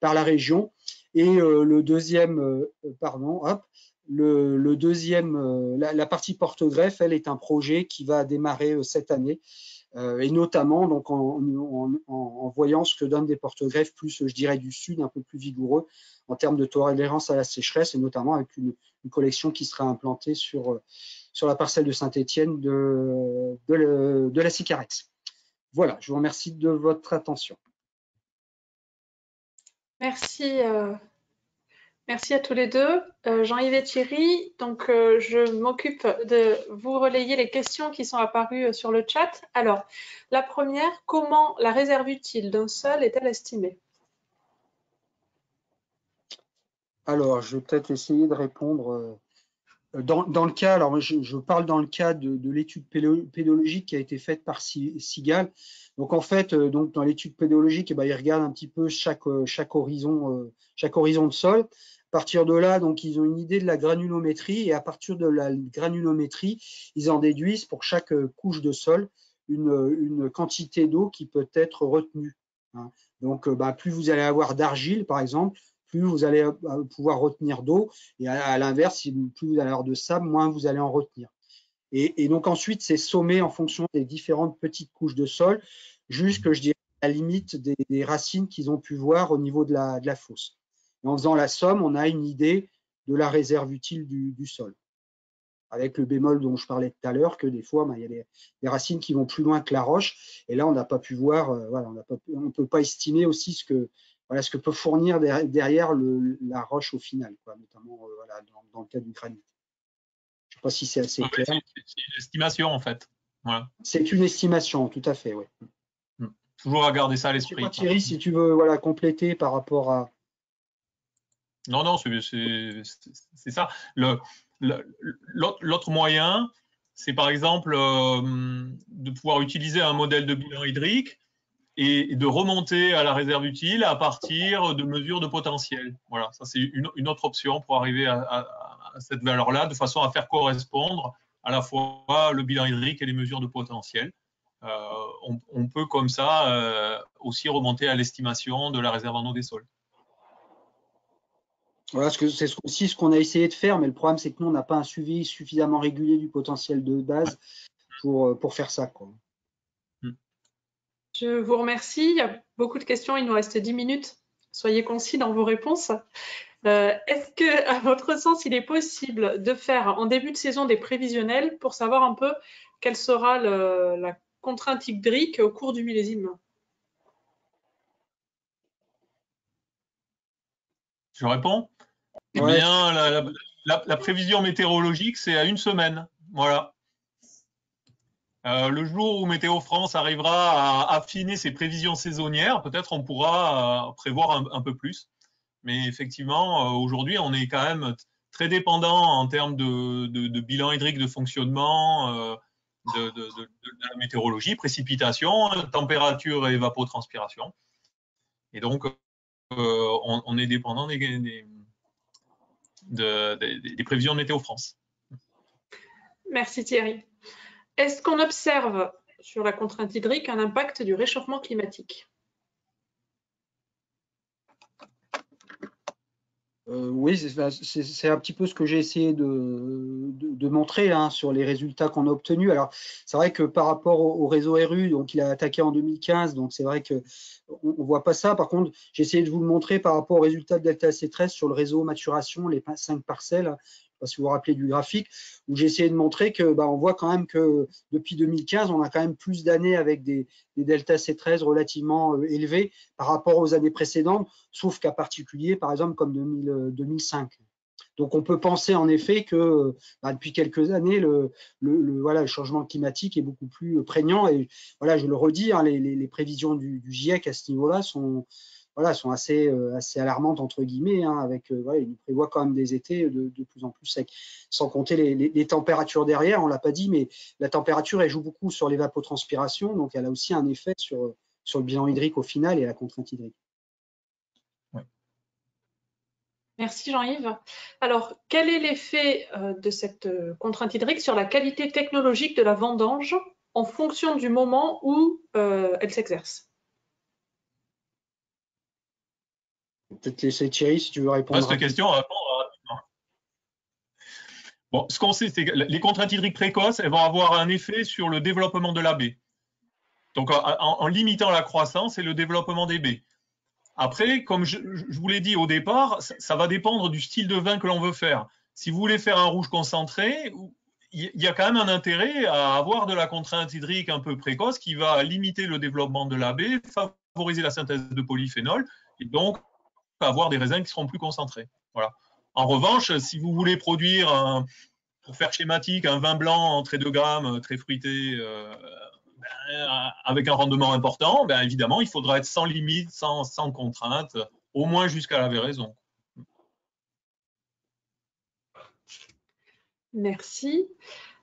la région. Et le deuxième, la partie porte-greffe, elle est un projet qui va démarrer cette année, et notamment donc en voyant ce que donnent des porte-greffes plus, je dirais, du sud, un peu plus vigoureux en termes de tolérance à la sécheresse, et notamment avec une collection qui sera implantée sur la parcelle de Saint-Étienne de la Sicarex. Voilà, je vous remercie de votre attention. Merci. Merci à tous les deux. Jean-Yves et Thierry, donc je m'occupe de vous relayer les questions qui sont apparues sur le chat. Alors, la première, comment la réserve utile d'un sol est-elle estimée? Alors, je vais peut-être essayer de répondre dans le cas, alors je parle dans le cas de l'étude pédologique qui a été faite par Sigal. Donc en fait, donc dans l'étude pédologique, eh ben, ils regardent un petit peu chaque horizon de sol. À partir de là, donc ils ont une idée de la granulométrie, et à partir de la granulométrie, ils en déduisent pour chaque couche de sol une quantité d'eau qui peut être retenue, hein. Donc plus vous allez avoir d'argile, par exemple, plus vous allez pouvoir retenir d'eau, et à l'inverse, plus vous allez avoir de sable, moins vous allez en retenir. Et donc ensuite, c'est sommé en fonction des différentes petites couches de sol, jusque, je dirais, à la limite des racines qu'ils ont pu voir au niveau de la fosse. Et en faisant la somme, on a une idée de la réserve utile du sol. Avec le bémol dont je parlais tout à l'heure, que des fois, il y a des racines qui vont plus loin que la roche, et là, on n'a pas pu voir, voilà, on ne peut pas estimer aussi ce que peut fournir derrière la roche au final, quoi, notamment voilà, dans le cas du granit. Je ne sais pas si c'est assez clair. C'est une estimation, en fait. Voilà. C'est une estimation, tout à fait, oui. Toujours à garder ça à l'esprit. Thierry, si tu veux compléter par rapport à… Non, c'est ça. L'autre moyen, c'est par exemple de pouvoir utiliser un modèle de bilan hydrique et de remonter à la réserve utile à partir de mesures de potentiel. Voilà, ça c'est une autre option pour arriver à cette valeur-là, de façon à faire correspondre à la fois le bilan hydrique et les mesures de potentiel. On peut comme ça aussi remonter à l'estimation de la réserve en eau des sols. Voilà, c'est aussi ce qu'on a essayé de faire, mais le problème, c'est que nous, on n'a pas un suivi suffisamment régulier du potentiel de base pour faire ça, quoi. Je vous remercie. Il y a beaucoup de questions. Il nous reste 10 minutes. Soyez concis dans vos réponses. Est-ce que, à votre sens, il est possible de faire en début de saison des prévisionnels pour savoir un peu quelle sera la contrainte hydrique au cours du millésime? Je réponds. Eh bien, la prévision météorologique, c'est à une semaine. Voilà. Le jour où Météo France arrivera à affiner ses prévisions saisonnières, peut-être on pourra prévoir un peu plus. Mais effectivement, aujourd'hui, on est quand même très dépendant en termes de bilan hydrique de fonctionnement, de la météorologie, précipitation, température et évapotranspiration. Et donc, on est dépendant des prévisions de Météo France. Merci Thierry. Est-ce qu'on observe sur la contrainte hydrique un impact du réchauffement climatique? Oui, c'est un petit peu ce que j'ai essayé de montrer, hein, sur les résultats qu'on a obtenus. Alors, c'est vrai que par rapport au réseau RU, donc il a attaqué en 2015, donc c'est vrai qu'on ne voit pas ça. Par contre, j'ai essayé de vous le montrer par rapport aux résultats de Delta C13 sur le réseau maturation, les 5 parcelles. Je ne sais pas si vous vous rappelez du graphique, où j'ai essayé de montrer que on voit quand même que depuis 2015, on a quand même plus d'années avec des delta C13 relativement élevés par rapport aux années précédentes, sauf cas particuliers, par exemple comme 2005. Donc on peut penser en effet que depuis quelques années, le changement climatique est beaucoup plus prégnant, et voilà, je le redis, hein, les prévisions du GIEC à ce niveau-là sont assez alarmantes entre guillemets, hein, avec il nous prévoit quand même des étés de plus en plus secs, sans compter les températures derrière. On l'a pas dit, mais la température, elle joue beaucoup sur l'évapotranspiration, donc elle a aussi un effet sur le bilan hydrique au final et la contrainte hydrique. Ouais. Merci Jean-Yves. Alors, quel est l'effet de cette contrainte hydrique sur la qualité technologique de la vendange en fonction du moment où elle s'exerce? Peut-être laisser Thierry si tu veux répondre. Vaste question à répondre rapidement. Bon, ce qu'on sait, c'est que les contraintes hydriques précoces, elles vont avoir un effet sur le développement de la baie. Donc, en limitant la croissance et le développement des baies. Après, comme je vous l'ai dit au départ, ça va dépendre du style de vin que l'on veut faire. Si vous voulez faire un rouge concentré, il y a quand même un intérêt à avoir de la contrainte hydrique un peu précoce qui va limiter le développement de la baie, favoriser la synthèse de polyphénol et donc avoir des raisins qui seront plus concentrés. Voilà. En revanche, si vous voulez produire, pour faire schématique, un vin blanc en très 2 grammes, très fruité, avec un rendement important, ben évidemment, il faudra être sans limite, sans contrainte, au moins jusqu'à la véraison. Merci.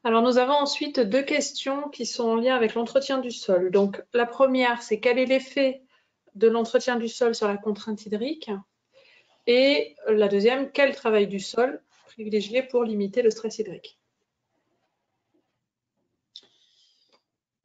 Alors, nous avons ensuite 2 questions qui sont en lien avec l'entretien du sol. Donc, la première, c'est quel est l'effet de l'entretien du sol sur la contrainte hydrique? Et la deuxième, quel travail du sol privilégier pour limiter le stress hydrique?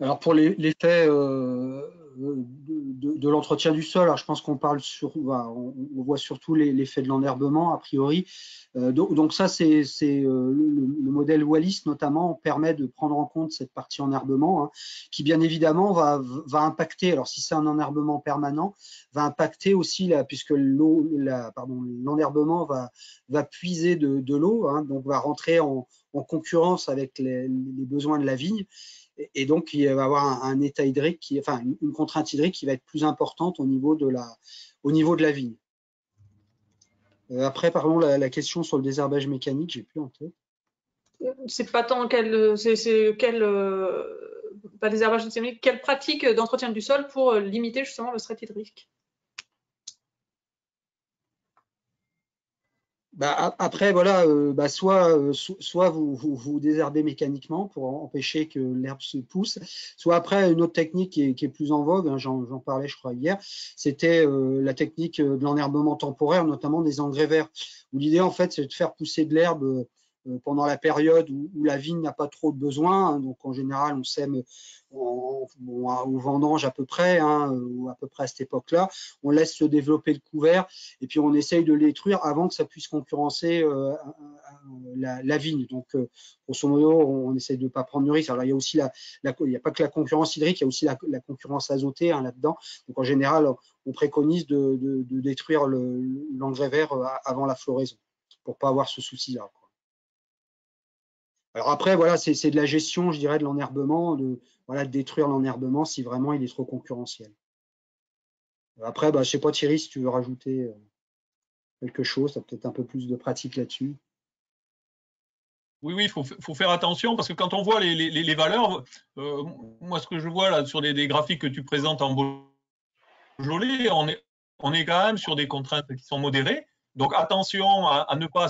Alors pour l'effet de l'entretien du sol, alors je pense qu'on parle on voit surtout l'effet de l'enherbement a priori. Donc ça c'est le modèle Wallis notamment permet de prendre en compte cette partie enherbement, hein, qui bien évidemment va impacter. Alors si c'est un enherbement permanent, va impacter aussi puisque l'enherbement va puiser de l'eau, hein, donc va rentrer en concurrence avec les besoins de la vigne. Et donc, il va y avoir un état hydrique, une contrainte hydrique qui va être plus importante au niveau de la vigne. Après, pardon, la question sur le désherbage mécanique, j'ai plus en tête. C'est pas tant pas désherbage mécanique, quelle pratique d'entretien du sol pour limiter justement le stress hydrique? Après, voilà, soit vous désherbez mécaniquement pour empêcher que l'herbe se pousse, soit après une autre technique qui est plus en vogue, hein, j'en parlais je crois hier, c'était la technique de l'enherbement temporaire, notamment des engrais verts, où l'idée en fait c'est de faire pousser de l'herbe pendant la période où la vigne n'a pas trop de besoin, hein, donc en général on sème au vendange à peu près, hein, ou à peu près à cette époque-là, on laisse se développer le couvert et puis on essaye de le détruire avant que ça puisse concurrencer la vigne. Donc grosso modo, on essaye de ne pas prendre de risque. Alors il y a aussi il n'y a pas que la concurrence hydrique, il y a aussi la concurrence azotée, hein, là-dedans. Donc en général, on préconise de détruire l'engrais vert avant la floraison pour pas avoir ce souci-là. Alors après, voilà, c'est de la gestion, je dirais, de l'enherbement, de détruire l'enherbement si vraiment il est trop concurrentiel. Après, je ne sais pas Thierry, si tu veux rajouter quelque chose, tu as peut-être un peu plus de pratique là-dessus. Oui, il faut faire attention parce que quand on voit les valeurs, moi ce que je vois là sur des graphiques que tu présentes en Beaujolais, on est quand même sur des contraintes qui sont modérées. Donc attention à ne pas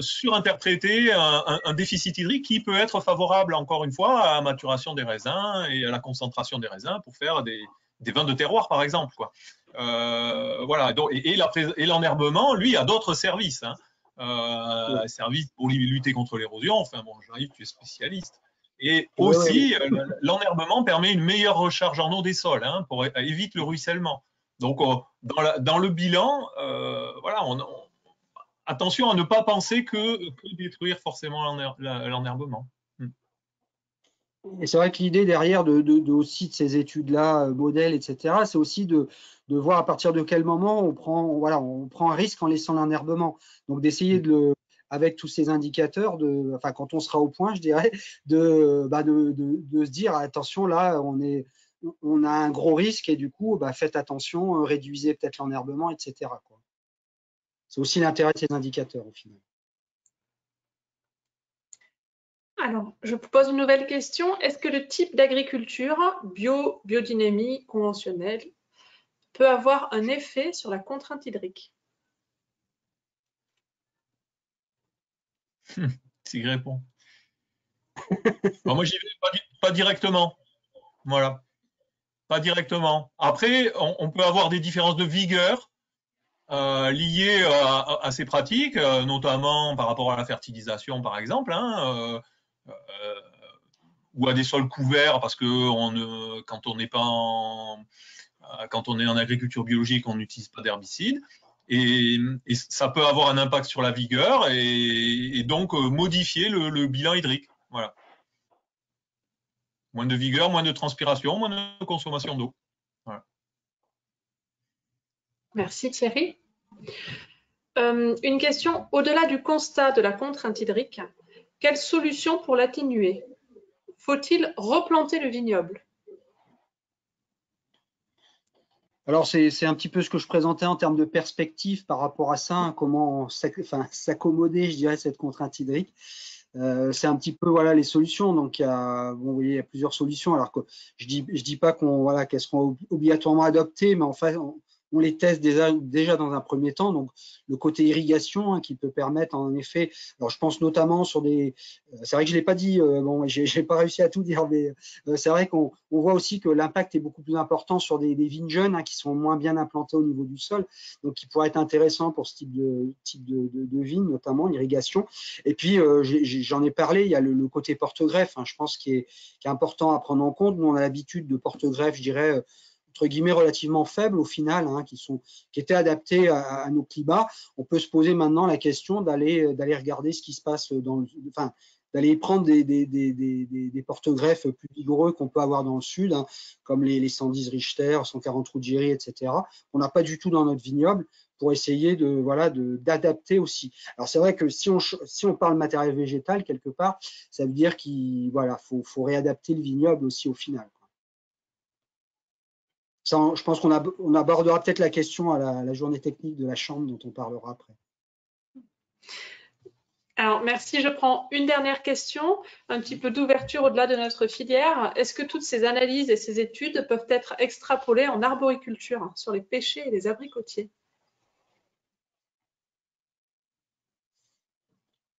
surinterpréter un déficit hydrique qui peut être favorable, encore une fois, à la maturation des raisins et à la concentration des raisins pour faire des vins de terroir, par exemple, quoi. Voilà. Donc, et l'enherbement, lui, a d'autres services. Hein. Services pour lutter contre l'érosion. Enfin, bon, j'arrive, tu es spécialiste. Et aussi, l'enherbement permet une meilleure recharge en eau des sols, hein, pour éviter le ruissellement. Donc, dans le bilan, voilà, attention à ne pas penser que détruire forcément l'enherbement. Et c'est vrai que l'idée derrière aussi de ces études-là, modèles, etc., c'est aussi de voir à partir de quel moment on prend un risque en laissant l'enherbement. Donc d'essayer avec tous ces indicateurs, quand on sera au point, je dirais, de se dire attention, là, on a un gros risque et du coup, faites attention, réduisez peut-être l'enherbement, etc. C'est aussi l'intérêt de ces indicateurs au final. Alors, je vous pose une nouvelle question. Est-ce que le type d'agriculture, biodynamie, conventionnelle, peut avoir un effet sur la contrainte hydrique? S'il répond. Moi, j'y vais pas directement. Voilà. pas directement. Après, on peut avoir des différences de vigueur liées à ces pratiques, notamment par rapport à la fertilisation, par exemple, hein, ou à des sols couverts, parce que quand on n'est pas quand on est en agriculture biologique, on n'utilise pas d'herbicides. Et ça peut avoir un impact sur la vigueur et donc modifier le bilan hydrique. Voilà. Moins de vigueur, moins de transpiration, moins de consommation d'eau. Voilà. Merci Thierry. Une question, au-delà du constat de la contrainte hydrique, quelle solution pour l'atténuer? Faut-il replanter le vignoble? Alors, c'est un petit peu ce que je présentais en termes de perspective par rapport à ça, hein, comment s'accommoder, je dirais, cette contrainte hydrique. C'est un petit peu voilà les solutions. Donc vous voyez, il y a plusieurs solutions. Alors que je dis pas qu'elles seront obligatoirement adoptées, mais en fait on les teste déjà dans un premier temps. Donc le côté irrigation, hein, qui peut permettre en effet. Alors je pense notamment sur des. C'est vrai que je l'ai pas dit. Bon, j'ai pas réussi à tout dire, mais c'est vrai qu'on voit aussi que l'impact est beaucoup plus important sur des vignes jeunes, hein, qui sont moins bien implantées au niveau du sol, donc qui pourrait être intéressant pour ce type de vignes, notamment l'irrigation. Et puis j'en ai parlé, il y a le côté porte-greffe, hein, je pense qui est important à prendre en compte. Nous, on a l'habitude de porte-greffe, je dirais, entre guillemets, relativement faibles au final, hein, qui étaient adaptés à nos climats. On peut se poser maintenant la question d'aller regarder ce qui se passe d'aller prendre des porte-greffes plus vigoureux qu'on peut avoir dans le sud, hein, comme les 110 Richter, 140 Ruggieri, etc. On n'a pas du tout dans notre vignoble, pour essayer d'adapter aussi. Alors c'est vrai que si on parle matériel végétal quelque part, ça veut dire qu'il faut réadapter le vignoble aussi au final. Ça, je pense qu'on abordera peut-être la question à la journée technique de la Chambre, dont on parlera après. Alors, merci. Je prends une dernière question, un petit peu d'ouverture au-delà de notre filière. Est-ce que toutes ces analyses et ces études peuvent être extrapolées en arboriculture, sur les pêchers et les abricotiers?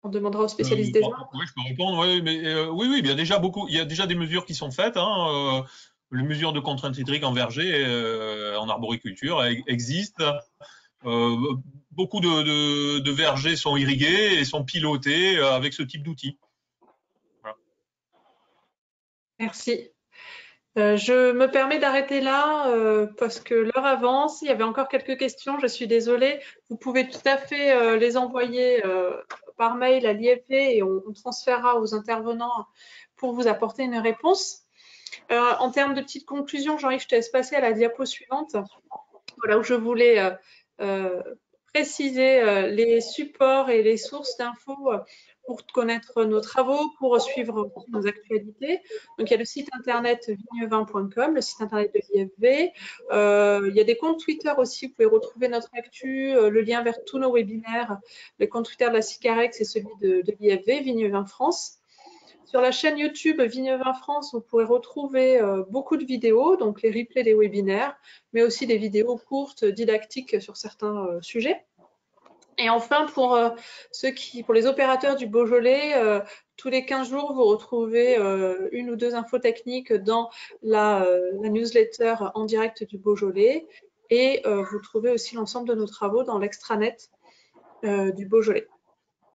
On demandera aux spécialistes des arbres. Oui, je peux répondre. Oui, mais oui, il y a déjà des mesures qui sont faites, hein, les mesures de contrainte hydrique en verger, en arboriculture existent. Beaucoup de vergers sont irrigués et sont pilotés avec ce type d'outils. Voilà. Merci. Je me permets d'arrêter là parce que l'heure avance. Il y avait encore quelques questions, je suis désolée. Vous pouvez tout à fait les envoyer par mail à l'IFV et on transférera aux intervenants pour vous apporter une réponse. En termes de petites conclusions, Jean-Yves, je te laisse passer à la diapo suivante. Voilà, où je voulais préciser les supports et les sources d'infos pour connaître nos travaux, pour suivre nos actualités. Donc, il y a le site internet vignevin.com, le site internet de l'IFV. Il y a des comptes Twitter aussi, vous pouvez retrouver notre actu, le lien vers tous nos webinaires. Le compte Twitter de la Sicarex, c'est celui de l'IFV, Vignevin France. Sur la chaîne YouTube Vignevin France, vous pourrez retrouver beaucoup de vidéos, donc les replays des webinaires, mais aussi des vidéos courtes, didactiques sur certains sujets. Et enfin, pour les opérateurs du Beaujolais, tous les 15 jours, vous retrouvez une ou deux infos techniques dans la newsletter en direct du Beaujolais. Et vous trouvez aussi l'ensemble de nos travaux dans l'extranet du Beaujolais.